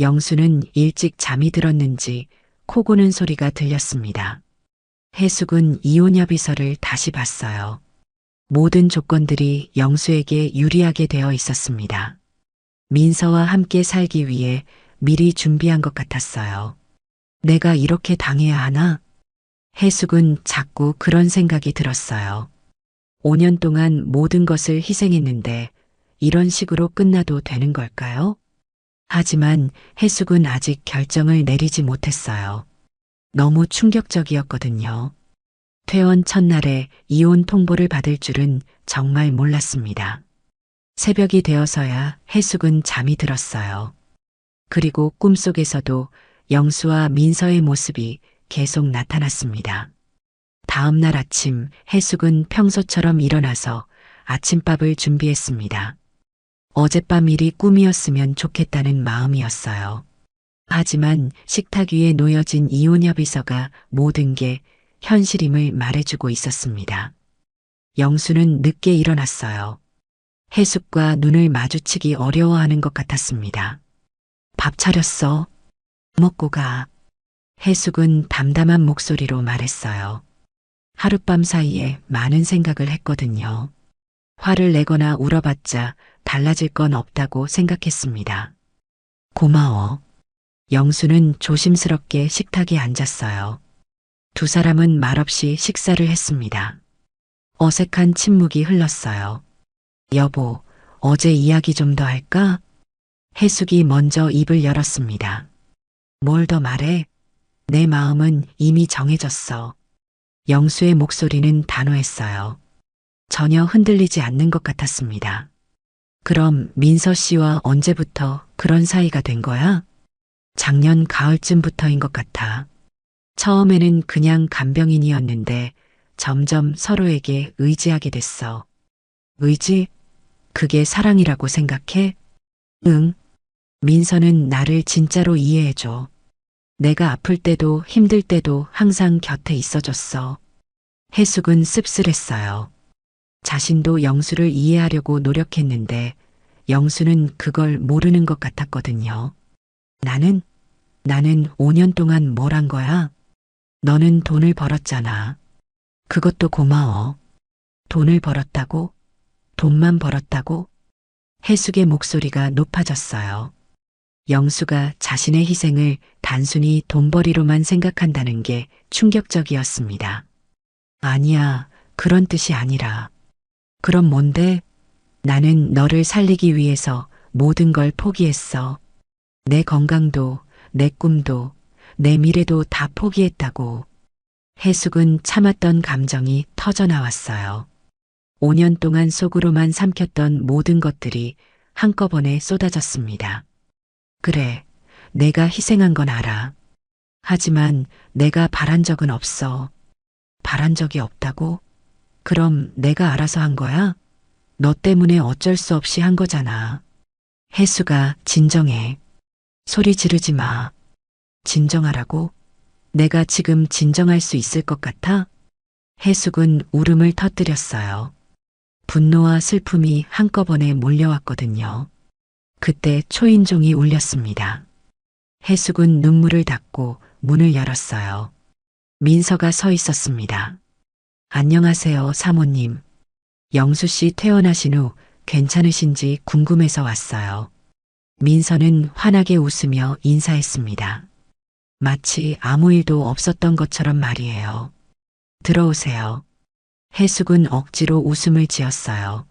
영수는 일찍 잠이 들었는지 코 고는 소리가 들렸습니다. 해숙은 이혼 협의서를 다시 봤어요. 모든 조건들이 영수에게 유리하게 되어 있었습니다. 민서와 함께 살기 위해 미리 준비한 것 같았어요. 내가 이렇게 당해야 하나? 해숙은 자꾸 그런 생각이 들었어요. 5년 동안 모든 것을 희생했는데 이런 식으로 끝나도 되는 걸까요? 하지만 해숙은 아직 결정을 내리지 못했어요. 너무 충격적이었거든요. 퇴원 첫날에 이혼 통보를 받을 줄은 정말 몰랐습니다. 새벽이 되어서야 해숙은 잠이 들었어요. 그리고 꿈속에서도 영수와 민서의 모습이 계속 나타났습니다. 다음 날 아침 해숙은 평소처럼 일어나서 아침밥을 준비했습니다. 어젯밤 일이 꿈이었으면 좋겠다는 마음이었어요. 하지만 식탁 위에 놓여진 이혼 협의서가 모든 게 현실임을 말해주고 있었습니다. 영수는 늦게 일어났어요. 해숙과 눈을 마주치기 어려워하는 것 같았습니다. 밥 차렸어. 먹고 가. 해숙은 담담한 목소리로 말했어요. 하룻밤 사이에 많은 생각을 했거든요. 화를 내거나 울어봤자 달라질 건 없다고 생각했습니다. 고마워. 영수는 조심스럽게 식탁에 앉았어요. 두 사람은 말없이 식사를 했습니다. 어색한 침묵이 흘렀어요. 여보, 어제 이야기 좀 더 할까? 해숙이 먼저 입을 열었습니다. 뭘 더 말해? 내 마음은 이미 정해졌어. 영수의 목소리는 단호했어요. 전혀 흔들리지 않는 것 같았습니다. 그럼 민서 씨와 언제부터 그런 사이가 된 거야? 작년 가을쯤부터인 것 같아. 처음에는 그냥 간병인이었는데 점점 서로에게 의지하게 됐어. 의지? 그게 사랑이라고 생각해? 응. 민서는 나를 진짜로 이해해줘. 내가 아플 때도 힘들 때도 항상 곁에 있어줬어. 해숙은 씁쓸했어요. 자신도 영수를 이해하려고 노력했는데 영수는 그걸 모르는 것 같았거든요. 나는 5년 동안 뭘 한 거야? 너는 돈을 벌었잖아. 그것도 고마워. 돈을 벌었다고? 돈만 벌었다고? 해숙의 목소리가 높아졌어요. 영수가 자신의 희생을 단순히 돈벌이로만 생각한다는 게 충격적이었습니다. 아니야, 그런 뜻이 아니라. 그럼 뭔데? 나는 너를 살리기 위해서 모든 걸 포기했어. 내 건강도, 내 꿈도, 내 미래도 다 포기했다고. 해숙은 참았던 감정이 터져 나왔어요. 5년 동안 속으로만 삼켰던 모든 것들이 한꺼번에 쏟아졌습니다. 그래, 내가 희생한 건 알아. 하지만 내가 바란 적은 없어. 바란 적이 없다고? 그럼 내가 알아서 한 거야? 너 때문에 어쩔 수 없이 한 거잖아. 해수가 진정해. 소리 지르지 마. 진정하라고? 내가 지금 진정할 수 있을 것 같아? 해숙은 울음을 터뜨렸어요. 분노와 슬픔이 한꺼번에 몰려왔거든요. 그때 초인종이 울렸습니다. 해숙은 눈물을 닦고 문을 열었어요. 민서가 서 있었습니다. 안녕하세요, 사모님. 영수 씨 퇴원하신 후 괜찮으신지 궁금해서 왔어요. 민서는 환하게 웃으며 인사했습니다. 마치 아무 일도 없었던 것처럼 말이에요. 들어오세요. 해숙은 억지로 웃음을 지었어요.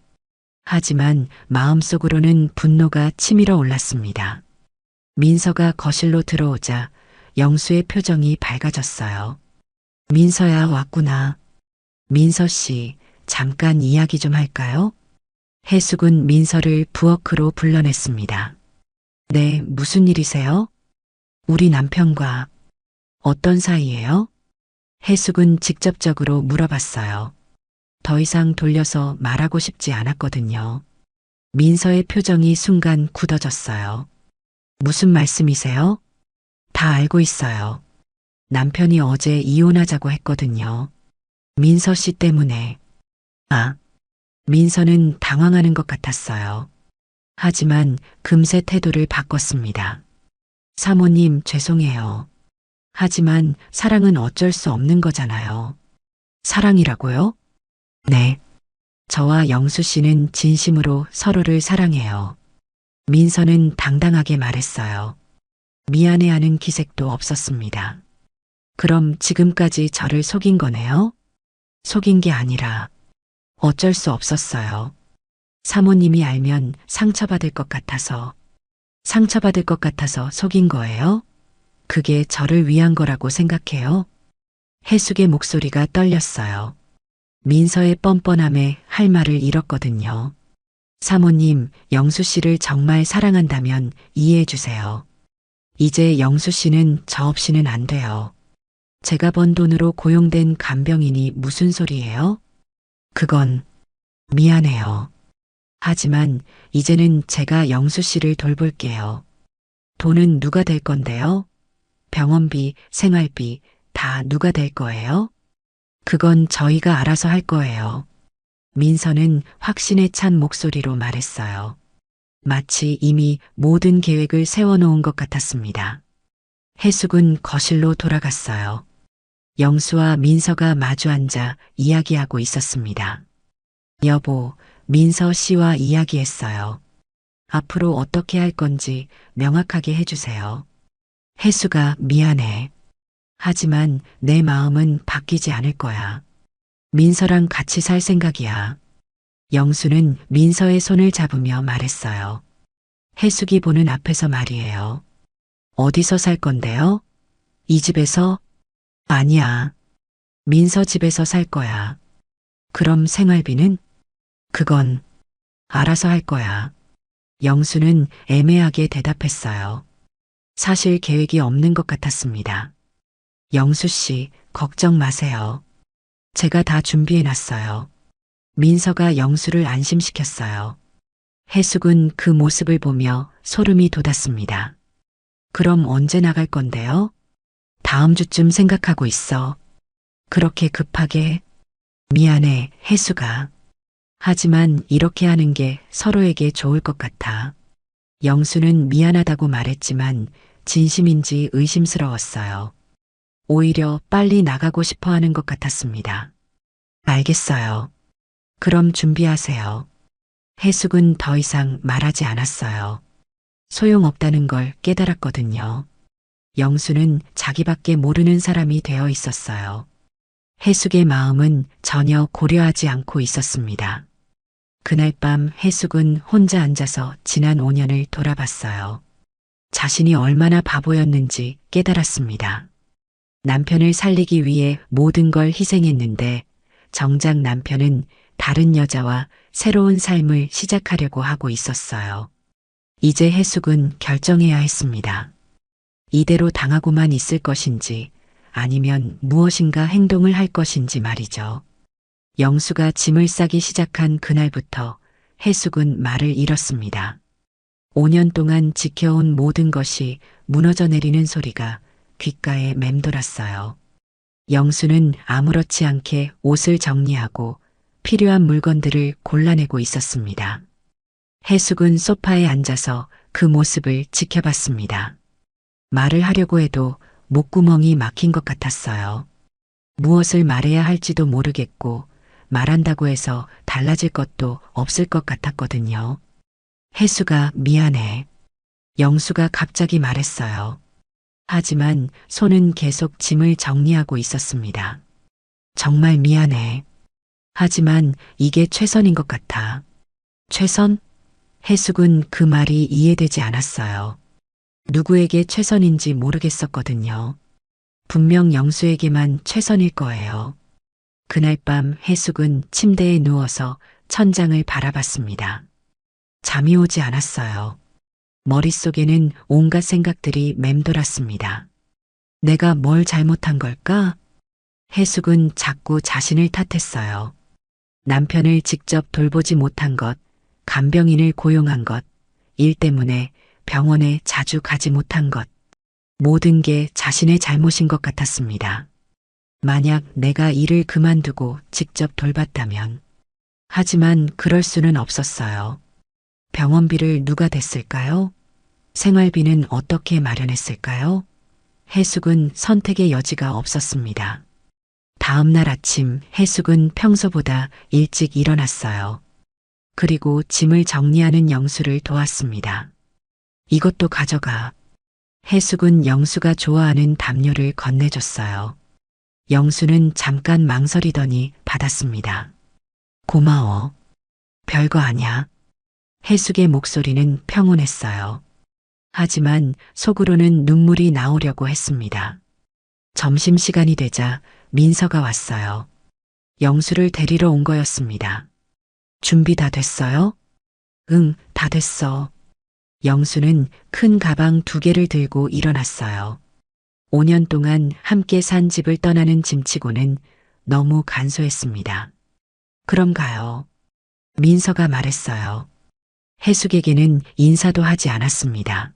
하지만 마음속으로는 분노가 치밀어 올랐습니다. 민서가 거실로 들어오자 영수의 표정이 밝아졌어요. 민서야, 왔구나. 민서 씨, 잠깐 이야기 좀 할까요? 해숙은 민서를 부엌으로 불러냈습니다. 네, 무슨 일이세요? 우리 남편과 어떤 사이예요? 해숙은 직접적으로 물어봤어요. 더 이상 돌려서 말하고 싶지 않았거든요. 민서의 표정이 순간 굳어졌어요. 무슨 말씀이세요? 다 알고 있어요. 남편이 어제 이혼하자고 했거든요. 민서 씨 때문에. 아, 민서는 당황하는 것 같았어요. 하지만 금세 태도를 바꿨습니다. 사모님, 죄송해요. 하지만 사랑은 어쩔 수 없는 거잖아요. 사랑이라고요? 네. 저와 영수 씨는 진심으로 서로를 사랑해요. 민서는 당당하게 말했어요. 미안해하는 기색도 없었습니다. 그럼 지금까지 저를 속인 거네요? 속인 게 아니라 어쩔 수 없었어요. 사모님이 알면 상처받을 것 같아서. 상처받을 것 같아서 속인 거예요? 그게 저를 위한 거라고 생각해요? 해숙의 목소리가 떨렸어요. 민서의 뻔뻔함에 할 말을 잃었거든요. 사모님, 영수 씨를 정말 사랑한다면 이해해 주세요. 이제 영수 씨는 저 없이는 안 돼요. 제가 번 돈으로 고용된 간병인이 무슨 소리예요? 그건 미안해요. 하지만 이제는 제가 영수 씨를 돌볼게요. 돈은 누가 될 건데요? 병원비, 생활비 다 누가 될 거예요? 그건 저희가 알아서 할 거예요. 민서는 확신에 찬 목소리로 말했어요. 마치 이미 모든 계획을 세워놓은 것 같았습니다. 해숙은 거실로 돌아갔어요. 영수와 민서가 마주 앉아 이야기하고 있었습니다. 여보, 민서 씨와 이야기했어요. 앞으로 어떻게 할 건지 명확하게 해주세요. 해수가 미안해. 하지만 내 마음은 바뀌지 않을 거야. 민서랑 같이 살 생각이야. 영수는 민서의 손을 잡으며 말했어요. 해숙이 보는 앞에서 말이에요. 어디서 살 건데요? 이 집에서? 아니야. 민서 집에서 살 거야. 그럼 생활비는? 그건 알아서 할 거야. 영수는 애매하게 대답했어요. 사실 계획이 없는 것 같았습니다. 영수 씨, 걱정 마세요. 제가 다 준비해 놨어요. 민서가 영수를 안심시켰어요. 해숙은 그 모습을 보며 소름이 돋았습니다. 그럼 언제 나갈 건데요? 다음 주쯤 생각하고 있어. 그렇게 급하게? 미안해, 해숙아. 하지만 이렇게 하는 게 서로에게 좋을 것 같아. 영수는 미안하다고 말했지만 진심인지 의심스러웠어요. 오히려 빨리 나가고 싶어 하는 것 같았습니다. 알겠어요. 그럼 준비하세요. 해숙은 더 이상 말하지 않았어요. 소용없다는 걸 깨달았거든요. 영수는 자기밖에 모르는 사람이 되어 있었어요. 해숙의 마음은 전혀 고려하지 않고 있었습니다. 그날 밤 해숙은 혼자 앉아서 지난 5년을 돌아봤어요. 자신이 얼마나 바보였는지 깨달았습니다. 남편을 살리기 위해 모든 걸 희생했는데 정작 남편은 다른 여자와 새로운 삶을 시작하려고 하고 있었어요. 이제 해숙은 결정해야 했습니다. 이대로 당하고만 있을 것인지 아니면 무엇인가 행동을 할 것인지 말이죠. 영수가 짐을 싸기 시작한 그날부터 해숙은 말을 잃었습니다. 5년 동안 지켜온 모든 것이 무너져 내리는 소리가 귓가에 맴돌았어요. 영수는 아무렇지 않게 옷을 정리하고 필요한 물건들을 골라내고 있었습니다. 해숙은 소파에 앉아서 그 모습을 지켜봤습니다. 말을 하려고 해도 목구멍이 막힌 것 같았어요. 무엇을 말해야 할지도 모르겠고 말한다고 해서 달라질 것도 없을 것 같았거든요. 해수가 미안해. 영수가 갑자기 말했어요. 하지만 손은 계속 짐을 정리하고 있었습니다. 정말 미안해. 하지만 이게 최선인 것 같아. 최선? 해숙은 그 말이 이해되지 않았어요. 누구에게 최선인지 모르겠었거든요. 분명 영수에게만 최선일 거예요. 그날 밤 해숙은 침대에 누워서 천장을 바라봤습니다. 잠이 오지 않았어요. 머릿속에는 온갖 생각들이 맴돌았습니다. 내가 뭘 잘못한 걸까? 해숙은 자꾸 자신을 탓했어요. 남편을 직접 돌보지 못한 것, 간병인을 고용한 것, 일 때문에 병원에 자주 가지 못한 것, 모든 게 자신의 잘못인 것 같았습니다. 만약 내가 일을 그만두고 직접 돌봤다면. 하지만 그럴 수는 없었어요. 병원비를 누가 댔을까요? 생활비는 어떻게 마련했을까요? 해숙은 선택의 여지가 없었습니다. 다음 날 아침 해숙은 평소보다 일찍 일어났어요. 그리고 짐을 정리하는 영수를 도왔습니다. 이것도 가져가. 해숙은 영수가 좋아하는 담요를 건네줬어요. 영수는 잠깐 망설이더니 받았습니다. 고마워. 별거 아냐. 해숙의 목소리는 평온했어요. 하지만 속으로는 눈물이 나오려고 했습니다. 점심시간이 되자 민서가 왔어요. 영수를 데리러 온 거였습니다. 준비 다 됐어요? 응, 다 됐어. 영수는 큰 가방 2개를 들고 일어났어요. 5년 동안 함께 산 집을 떠나는 짐치고는 너무 간소했습니다. 그럼 가요. 민서가 말했어요. 해숙에게는 인사도 하지 않았습니다.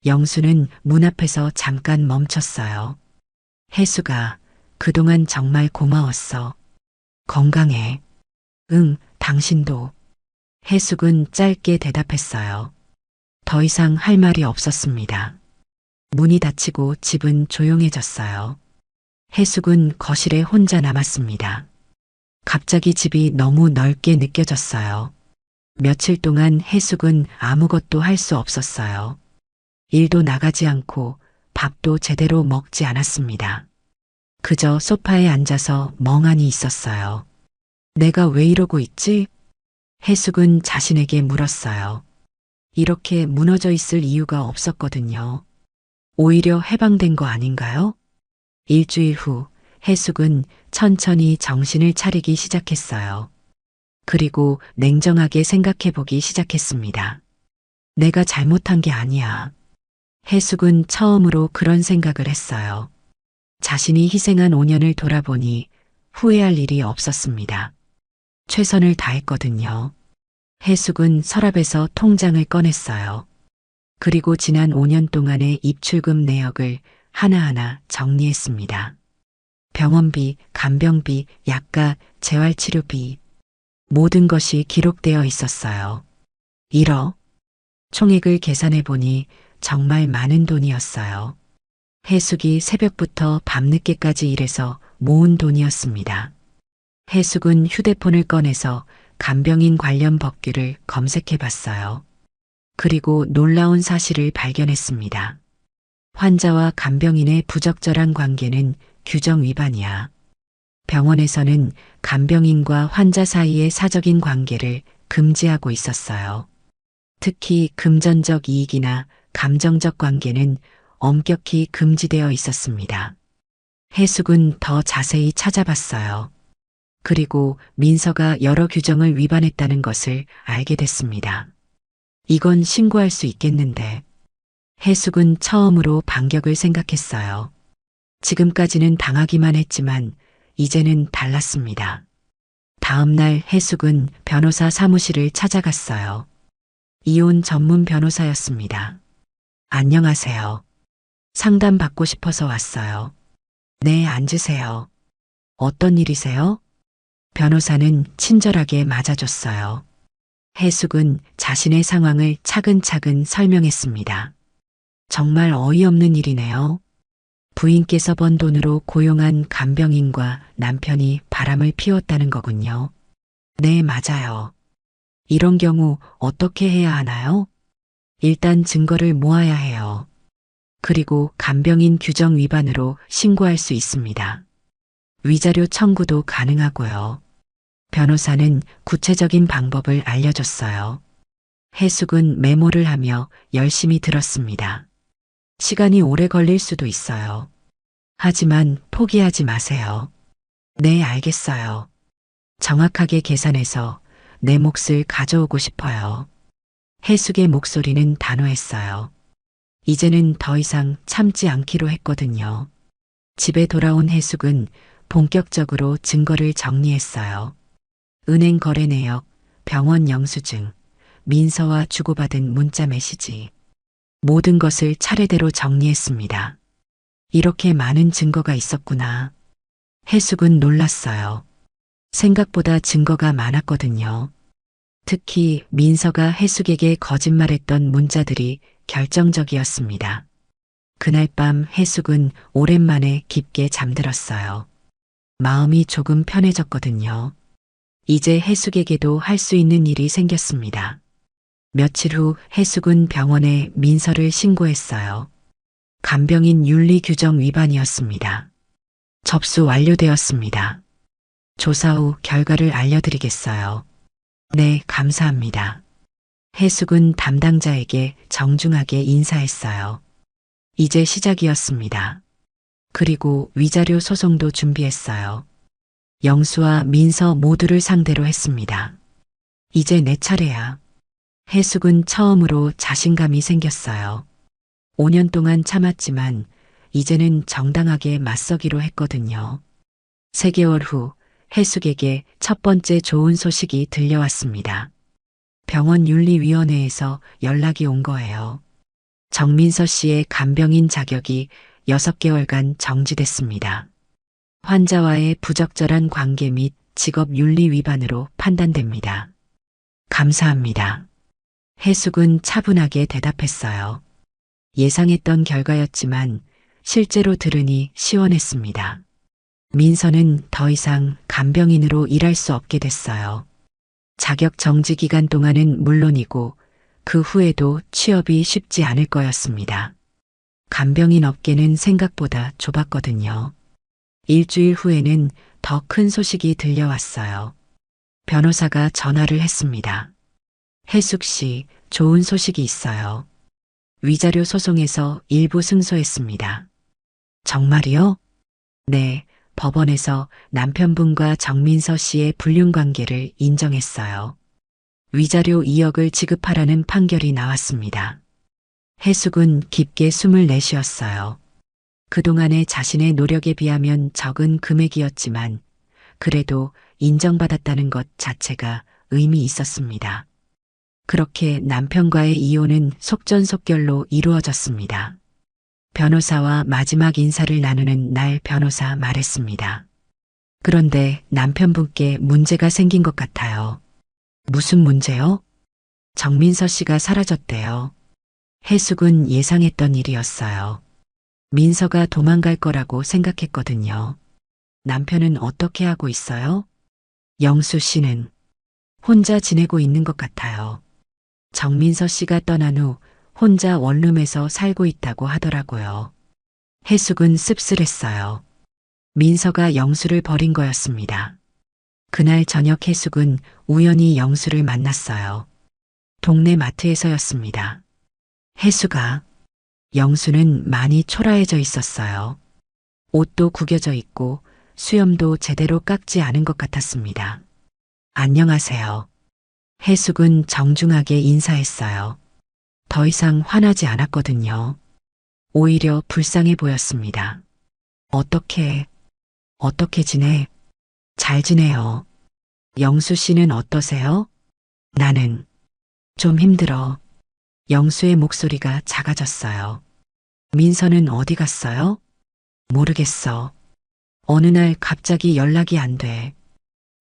영수는 문 앞에서 잠깐 멈췄어요. 해숙아, 그동안 정말 고마웠어. 건강해. 응, 당신도. 해숙은 짧게 대답했어요. 더 이상 할 말이 없었습니다. 문이 닫히고 집은 조용해졌어요. 해숙은 거실에 혼자 남았습니다. 갑자기 집이 너무 넓게 느껴졌어요. 며칠 동안 해숙은 아무것도 할 수 없었어요. 일도 나가지 않고 밥도 제대로 먹지 않았습니다. 그저 소파에 앉아서 멍하니 있었어요. 내가 왜 이러고 있지? 해숙은 자신에게 물었어요. 이렇게 무너져 있을 이유가 없었거든요. 오히려 해방된 거 아닌가요? 일주일 후 해숙은 천천히 정신을 차리기 시작했어요. 그리고 냉정하게 생각해 보기 시작했습니다. 내가 잘못한 게 아니야. 해숙은 처음으로 그런 생각을 했어요. 자신이 희생한 5년을 돌아보니 후회할 일이 없었습니다. 최선을 다했거든요. 해숙은 서랍에서 통장을 꺼냈어요. 그리고 지난 5년 동안의 입출금 내역을 하나하나 정리했습니다. 병원비, 간병비, 약가, 재활치료비, 모든 것이 기록되어 있었어요. 1억. 총액을 계산해 보니 정말 많은 돈이었어요. 해숙이 새벽부터 밤늦게까지 일해서 모은 돈이었습니다. 해숙은 휴대폰을 꺼내서 간병인 관련 법규를 검색해 봤어요. 그리고 놀라운 사실을 발견했습니다. 환자와 간병인의 부적절한 관계는 규정 위반이야. 병원에서는 간병인과 환자 사이의 사적인 관계를 금지하고 있었어요. 특히 금전적 이익이나 감정적 관계는 엄격히 금지되어 있었습니다. 해숙은 더 자세히 찾아봤어요. 그리고 민서가 여러 규정을 위반했다는 것을 알게 됐습니다. 이건 신고할 수 있겠는데. 해숙은 처음으로 반격을 생각했어요. 지금까지는 당하기만 했지만 이제는 달랐습니다. 다음 날 해숙은 변호사 사무실을 찾아갔어요. 이혼 전문 변호사였습니다. 안녕하세요. 상담 받고 싶어서 왔어요. 네, 앉으세요. 어떤 일이세요? 변호사는 친절하게 맞아줬어요. 해숙은 자신의 상황을 차근차근 설명했습니다. 정말 어이없는 일이네요. 부인께서 번 돈으로 고용한 간병인과 남편이 바람을 피웠다는 거군요. 네, 맞아요. 이런 경우 어떻게 해야 하나요? 일단 증거를 모아야 해요. 그리고 간병인 규정 위반으로 신고할 수 있습니다. 위자료 청구도 가능하고요. 변호사는 구체적인 방법을 알려줬어요. 해숙은 메모를 하며 열심히 들었습니다. 시간이 오래 걸릴 수도 있어요. 하지만 포기하지 마세요. 네, 알겠어요. 정확하게 계산해서 내 몫을 가져오고 싶어요. 해숙의 목소리는 단호했어요. 이제는 더 이상 참지 않기로 했거든요. 집에 돌아온 해숙은 본격적으로 증거를 정리했어요. 은행 거래 내역, 병원 영수증, 민서와 주고받은 문자 메시지. 모든 것을 차례대로 정리했습니다. 이렇게 많은 증거가 있었구나. 해숙은 놀랐어요. 생각보다 증거가 많았거든요. 특히 민서가 해숙에게 거짓말했던 문자들이 결정적이었습니다. 그날 밤 해숙은 오랜만에 깊게 잠들었어요. 마음이 조금 편해졌거든요. 이제 해숙에게도 할 수 있는 일이 생겼습니다. 며칠 후 해숙은 병원에 민서를 신고했어요. 간병인 윤리 규정 위반이었습니다. 접수 완료되었습니다. 조사 후 결과를 알려드리겠어요. 네, 감사합니다. 해숙은 담당자에게 정중하게 인사했어요. 이제 시작이었습니다. 그리고 위자료 소송도 준비했어요. 영수와 민서 모두를 상대로 했습니다. 이제 내 차례야. 해숙은 처음으로 자신감이 생겼어요. 5년 동안 참았지만 이제는 정당하게 맞서기로 했거든요. 3개월 후 해숙에게 첫 번째 좋은 소식이 들려왔습니다. 병원 윤리위원회에서 연락이 온 거예요. 정민서 씨의 간병인 자격이 6개월간 정지됐습니다. 환자와의 부적절한 관계 및 직업 윤리 위반으로 판단됩니다. 감사합니다. 해숙은 차분하게 대답했어요. 예상했던 결과였지만 실제로 들으니 시원했습니다. 민서는 더 이상 간병인으로 일할 수 없게 됐어요. 자격 정지 기간 동안은 물론이고 그 후에도 취업이 쉽지 않을 거였습니다. 간병인 업계는 생각보다 좁았거든요. 일주일 후에는 더 큰 소식이 들려왔어요. 변호사가 전화를 했습니다. 해숙 씨, 좋은 소식이 있어요. 위자료 소송에서 일부 승소했습니다. 정말이요? 네, 법원에서 남편분과 정민서 씨의 불륜 관계를 인정했어요. 위자료 2억을 지급하라는 판결이 나왔습니다. 해숙은 깊게 숨을 내쉬었어요. 그동안의 자신의 노력에 비하면 적은 금액이었지만 그래도 인정받았다는 것 자체가 의미 있었습니다. 그렇게 남편과의 이혼은 속전속결로 이루어졌습니다. 변호사와 마지막 인사를 나누는 날 변호사 말했습니다. 그런데 남편분께 문제가 생긴 것 같아요. 무슨 문제요? 정민서 씨가 사라졌대요. 해숙은 예상했던 일이었어요. 민서가 도망갈 거라고 생각했거든요. 남편은 어떻게 하고 있어요? 영수 씨는 혼자 지내고 있는 것 같아요. 정민서 씨가 떠난 후 혼자 원룸에서 살고 있다고 하더라고요. 해숙은 씁쓸했어요. 민서가 영수를 버린 거였습니다. 그날 저녁 해숙은 우연히 영수를 만났어요. 동네 마트에서였습니다. 해숙아, 영수는 많이 초라해져 있었어요. 옷도 구겨져 있고 수염도 제대로 깎지 않은 것 같았습니다. 안녕하세요. 해숙은 정중하게 인사했어요. 더 이상 화나지 않았거든요. 오히려 불쌍해 보였습니다. 어떻게 지내? 잘 지내요. 영수 씨는 어떠세요? 나는 좀 힘들어. 영수의 목소리가 작아졌어요. 민서는 어디 갔어요? 모르겠어. 어느 날 갑자기 연락이 안 돼.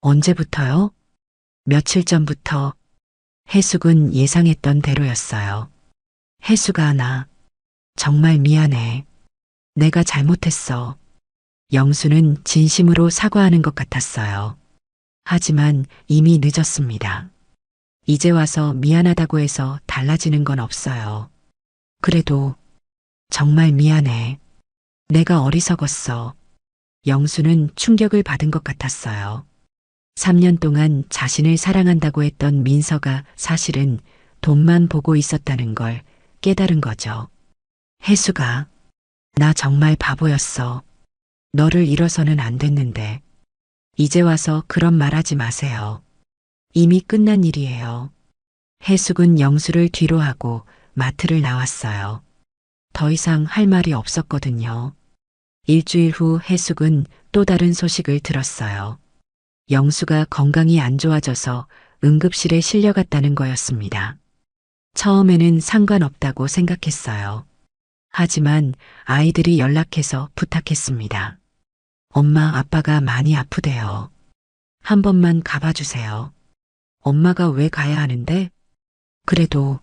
언제부터요? 며칠 전부터. 해숙은 예상했던 대로였어요. 해숙아, 나 정말 미안해. 내가 잘못했어. 영수는 진심으로 사과하는 것 같았어요. 하지만 이미 늦었습니다. 이제 와서 미안하다고 해서 달라지는 건 없어요. 그래도 정말 미안해. 내가 어리석었어. 영수는 충격을 받은 것 같았어요. 3년 동안 자신을 사랑한다고 했던 민서가 사실은 돈만 보고 있었다는 걸 깨달은 거죠. 해숙아, 나 정말 바보였어. 너를 잃어서는 안 됐는데. 이제 와서 그런 말 하지 마세요. 이미 끝난 일이에요. 해숙은 영수를 뒤로 하고 마트를 나왔어요. 더 이상 할 말이 없었거든요. 일주일 후 해숙은 또 다른 소식을 들었어요. 영수가 건강이 안 좋아져서 응급실에 실려갔다는 거였습니다. 처음에는 상관없다고 생각했어요. 하지만 아이들이 연락해서 부탁했습니다. 엄마, 아빠가 많이 아프대요. 한 번만 가봐주세요. 엄마가 왜 가야 하는데? 그래도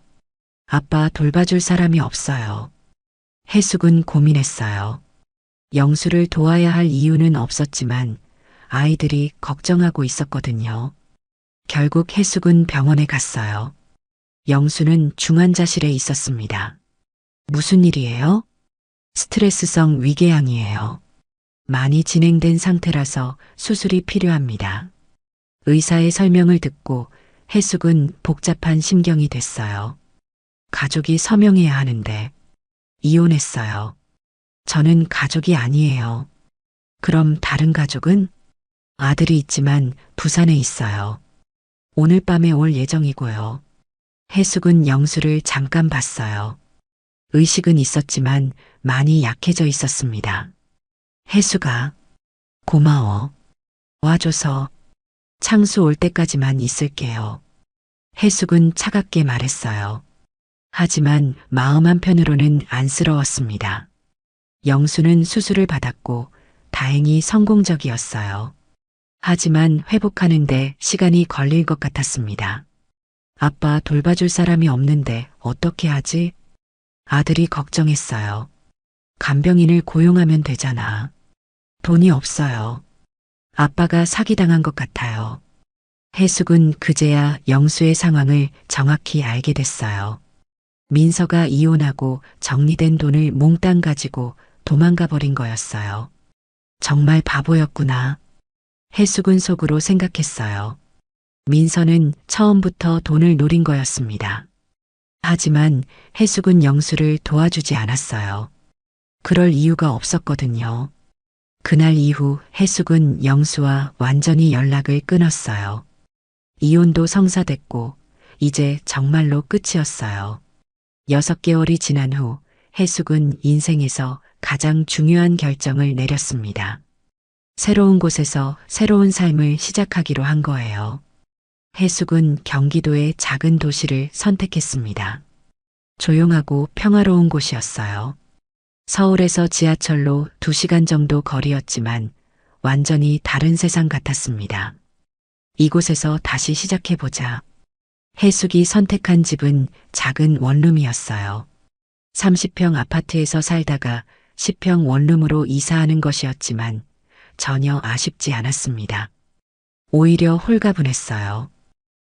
아빠 돌봐줄 사람이 없어요. 해숙은 고민했어요. 영수를 도와야 할 이유는 없었지만 아이들이 걱정하고 있었거든요. 결국 해숙은 병원에 갔어요. 영수는 중환자실에 있었습니다. 무슨 일이에요? 스트레스성 위궤양이에요. 많이 진행된 상태라서 수술이 필요합니다. 의사의 설명을 듣고 해숙은 복잡한 심경이 됐어요. 가족이 서명해야 하는데 이혼했어요. 저는 가족이 아니에요. 그럼 다른 가족은? 아들이 있지만 부산에 있어요. 오늘 밤에 올 예정이고요. 해숙은 영수를 잠깐 봤어요. 의식은 있었지만 많이 약해져 있었습니다. 해숙아, 고마워. 와줘서. 창수 올 때까지만 있을게요. 해숙은 차갑게 말했어요. 하지만 마음 한편으로는 안쓰러웠습니다. 영수는 수술을 받았고 다행히 성공적이었어요. 하지만 회복하는데 시간이 걸릴 것 같았습니다. 아빠 돌봐줄 사람이 없는데 어떻게 하지? 아들이 걱정했어요. 간병인을 고용하면 되잖아. 돈이 없어요. 아빠가 사기당한 것 같아요. 해숙은 그제야 영수의 상황을 정확히 알게 됐어요. 민서가 이혼하고 정리된 돈을 몽땅 가지고 도망가 버린 거였어요. 정말 바보였구나. 해숙은 속으로 생각했어요. 민서는 처음부터 돈을 노린 거였습니다. 하지만 해숙은 영수를 도와주지 않았어요. 그럴 이유가 없었거든요. 그날 이후 해숙은 영수와 완전히 연락을 끊었어요. 이혼도 성사됐고 이제 정말로 끝이었어요. 6개월이 지난 후 해숙은 인생에서 가장 중요한 결정을 내렸습니다. 새로운 곳에서 새로운 삶을 시작하기로 한 거예요. 해숙은 경기도의 작은 도시를 선택했습니다. 조용하고 평화로운 곳이었어요. 서울에서 지하철로 2시간 정도 거리였지만 완전히 다른 세상 같았습니다. 이곳에서 다시 시작해보자. 해숙이 선택한 집은 작은 원룸이었어요. 30평 아파트에서 살다가 10평 원룸으로 이사하는 것이었지만 전혀 아쉽지 않았습니다. 오히려 홀가분했어요.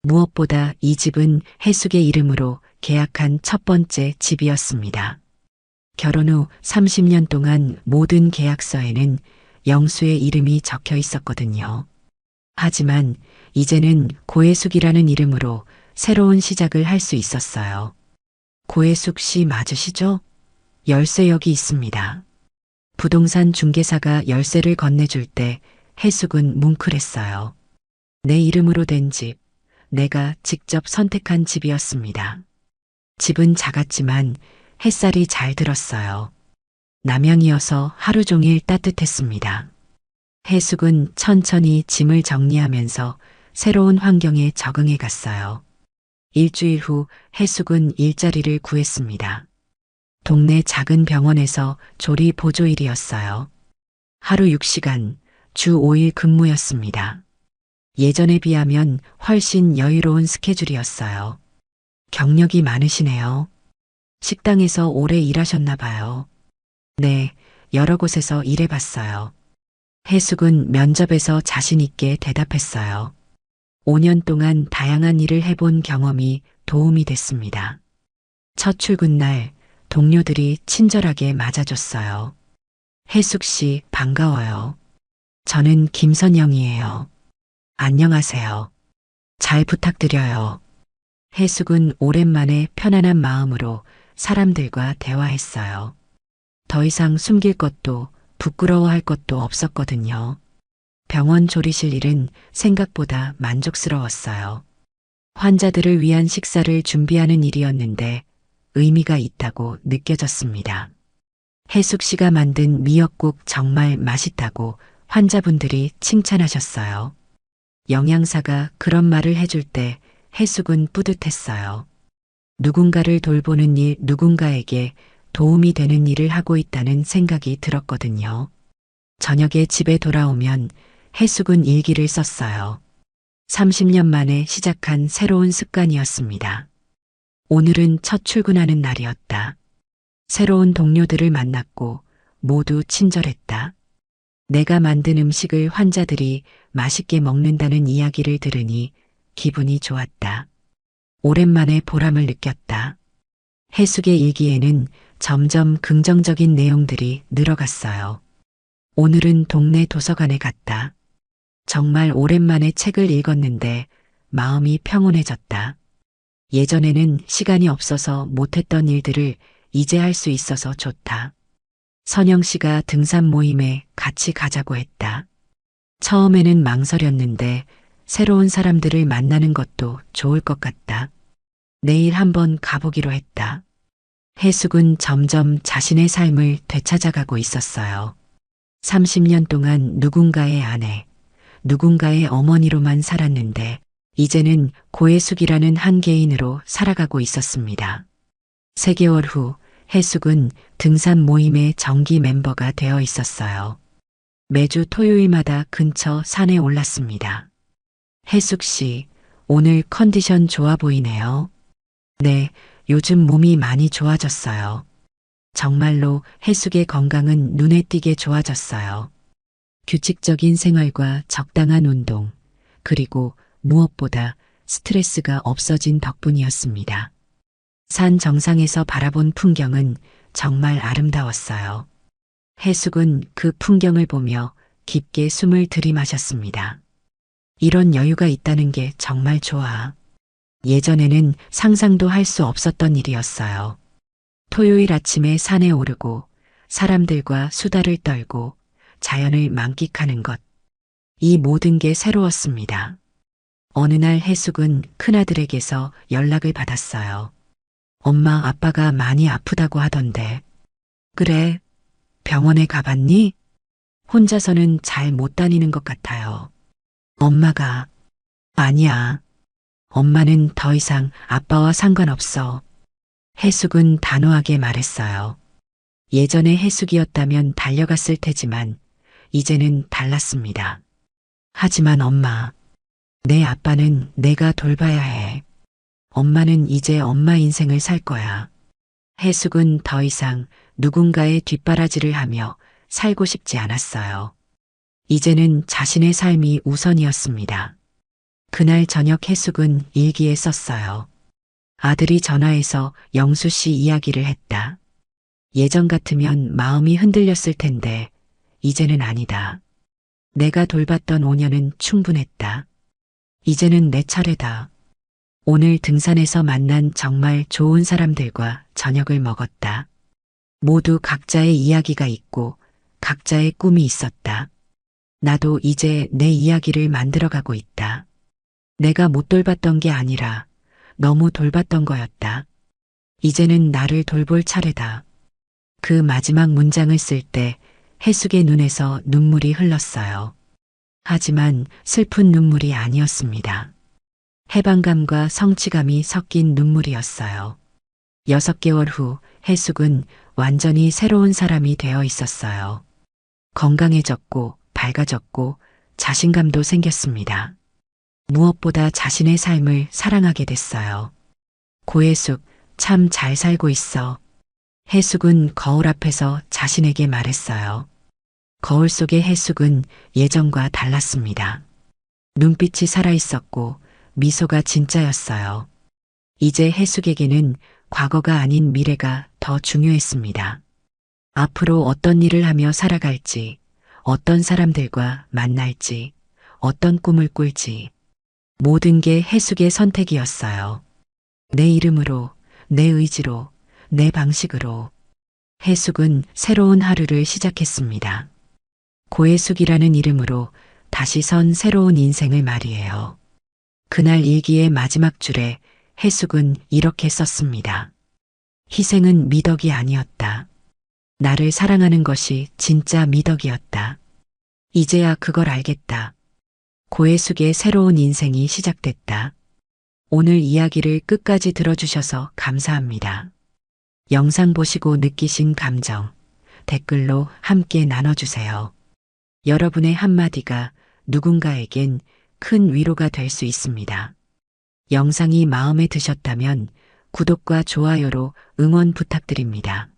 무엇보다 이 집은 해숙의 이름으로 계약한 첫 번째 집이었습니다. 결혼 후 30년 동안 모든 계약서에는 영수의 이름이 적혀 있었거든요. 하지만 이제는 고혜숙이라는 이름으로 새로운 시작을 할 수 있었어요. 고혜숙 씨 맞으시죠? 열쇠 여기 있습니다. 부동산 중개사가 열쇠를 건네줄 때 해숙은 뭉클했어요. 내 이름으로 된 집, 내가 직접 선택한 집이었습니다. 집은 작았지만 햇살이 잘 들었어요. 남양이어서 하루 종일 따뜻했습니다. 해숙은 천천히 짐을 정리하면서 새로운 환경에 적응해 갔어요. 일주일 후 해숙은 일자리를 구했습니다. 동네 작은 병원에서 조리 보조일이었어요. 하루 6시간, 주 5일 근무였습니다. 예전에 비하면 훨씬 여유로운 스케줄이었어요. 경력이 많으시네요. 식당에서 오래 일하셨나 봐요. 네, 여러 곳에서 일해봤어요. 해숙은 면접에서 자신 있게 대답했어요. 5년 동안 다양한 일을 해본 경험이 도움이 됐습니다. 첫 출근 날 동료들이 친절하게 맞아줬어요. 해숙 씨 반가워요. 저는 김선영이에요. 안녕하세요. 잘 부탁드려요. 해숙은 오랜만에 편안한 마음으로 사람들과 대화했어요. 더 이상 숨길 것도 부끄러워할 것도 없었거든요. 병원 조리실 일은 생각보다 만족스러웠어요. 환자들을 위한 식사를 준비하는 일이었는데 의미가 있다고 느껴졌습니다. 해숙 씨가 만든 미역국 정말 맛있다고 환자분들이 칭찬하셨어요. 영양사가 그런 말을 해줄 때 해숙은 뿌듯했어요. 누군가를 돌보는 일, 누군가에게 도움이 되는 일을 하고 있다는 생각이 들었거든요. 저녁에 집에 돌아오면 해숙은 일기를 썼어요. 30년 만에 시작한 새로운 습관이었습니다. 오늘은 첫 출근하는 날이었다. 새로운 동료들을 만났고 모두 친절했다. 내가 만든 음식을 환자들이 맛있게 먹는다는 이야기를 들으니 기분이 좋았다. 오랜만에 보람을 느꼈다. 해숙의 일기에는 점점 긍정적인 내용들이 늘어갔어요. 오늘은 동네 도서관에 갔다. 정말 오랜만에 책을 읽었는데 마음이 평온해졌다. 예전에는 시간이 없어서 못했던 일들을 이제 할 수 있어서 좋다. 선영 씨가 등산 모임에 같이 가자고 했다. 처음에는 망설였는데 새로운 사람들을 만나는 것도 좋을 것 같다. 내일 한번 가보기로 했다. 해숙은 점점 자신의 삶을 되찾아가고 있었어요. 30년 동안 누군가의 아내, 누군가의 어머니로만 살았는데 이제는 고혜숙이라는 한 개인으로 살아가고 있었습니다. 3개월 후 해숙은 등산 모임의 정기 멤버가 되어 있었어요. 매주 토요일마다 근처 산에 올랐습니다. 해숙 씨, 오늘 컨디션 좋아 보이네요. 네, 요즘 몸이 많이 좋아졌어요. 정말로 해숙의 건강은 눈에 띄게 좋아졌어요. 규칙적인 생활과 적당한 운동, 그리고 무엇보다 스트레스가 없어진 덕분이었습니다. 산 정상에서 바라본 풍경은 정말 아름다웠어요. 해숙은 그 풍경을 보며 깊게 숨을 들이마셨습니다. 이런 여유가 있다는 게 정말 좋아. 예전에는 상상도 할 수 없었던 일이었어요. 토요일 아침에 산에 오르고 사람들과 수다를 떨고 자연을 만끽하는 것. 이 모든 게 새로웠습니다. 어느 날 해숙은 큰아들에게서 연락을 받았어요. 엄마, 아빠가 많이 아프다고 하던데. 그래, 병원에 가봤니? 혼자서는 잘 못 다니는 것 같아요. 엄마가, 아니야. 엄마는 더 이상 아빠와 상관없어. 해숙은 단호하게 말했어요. 예전에 해숙이었다면 달려갔을 테지만 이제는 달랐습니다. 하지만 엄마, 내 아빠는 내가 돌봐야 해. 엄마는 이제 엄마 인생을 살 거야. 해숙은 더 이상 누군가의 뒷바라지를 하며 살고 싶지 않았어요. 이제는 자신의 삶이 우선이었습니다. 그날 저녁 해숙은 일기에 썼어요. 아들이 전화해서 영수 씨 이야기를 했다. 예전 같으면 마음이 흔들렸을 텐데 이제는 아니다. 내가 돌봤던 5년은 충분했다. 이제는 내 차례다. 오늘 등산에서 만난 정말 좋은 사람들과 저녁을 먹었다. 모두 각자의 이야기가 있고 각자의 꿈이 있었다. 나도 이제 내 이야기를 만들어가고 있다. 내가 못 돌봤던 게 아니라 너무 돌봤던 거였다. 이제는 나를 돌볼 차례다. 그 마지막 문장을 쓸 때 해숙의 눈에서 눈물이 흘렀어요. 하지만 슬픈 눈물이 아니었습니다. 해방감과 성취감이 섞인 눈물이었어요. 6개월 후 해숙은 완전히 새로운 사람이 되어 있었어요. 건강해졌고 밝아졌고 자신감도 생겼습니다. 무엇보다 자신의 삶을 사랑하게 됐어요. 고해숙, 참 잘 살고 있어. 해숙은 거울 앞에서 자신에게 말했어요. 거울 속의 해숙은 예전과 달랐습니다. 눈빛이 살아있었고 미소가 진짜였어요. 이제 해숙에게는 과거가 아닌 미래가 더 중요했습니다. 앞으로 어떤 일을 하며 살아갈지, 어떤 사람들과 만날지, 어떤 꿈을 꿀지, 모든 게 해숙의 선택이었어요. 내 이름으로, 내 의지로, 내 방식으로. 해숙은 새로운 하루를 시작했습니다. 고해숙이라는 이름으로 다시 선 새로운 인생을 말이에요. 그날 일기의 마지막 줄에 해숙은 이렇게 썼습니다. 희생은 미덕이 아니었다. 나를 사랑하는 것이 진짜 미덕이었다. 이제야 그걸 알겠다. 고해숙의 새로운 인생이 시작됐다. 오늘 이야기를 끝까지 들어주셔서 감사합니다. 영상 보시고 느끼신 감정, 댓글로 함께 나눠주세요. 여러분의 한마디가 누군가에겐 큰 위로가 될 수 있습니다. 영상이 마음에 드셨다면 구독과 좋아요로 응원 부탁드립니다.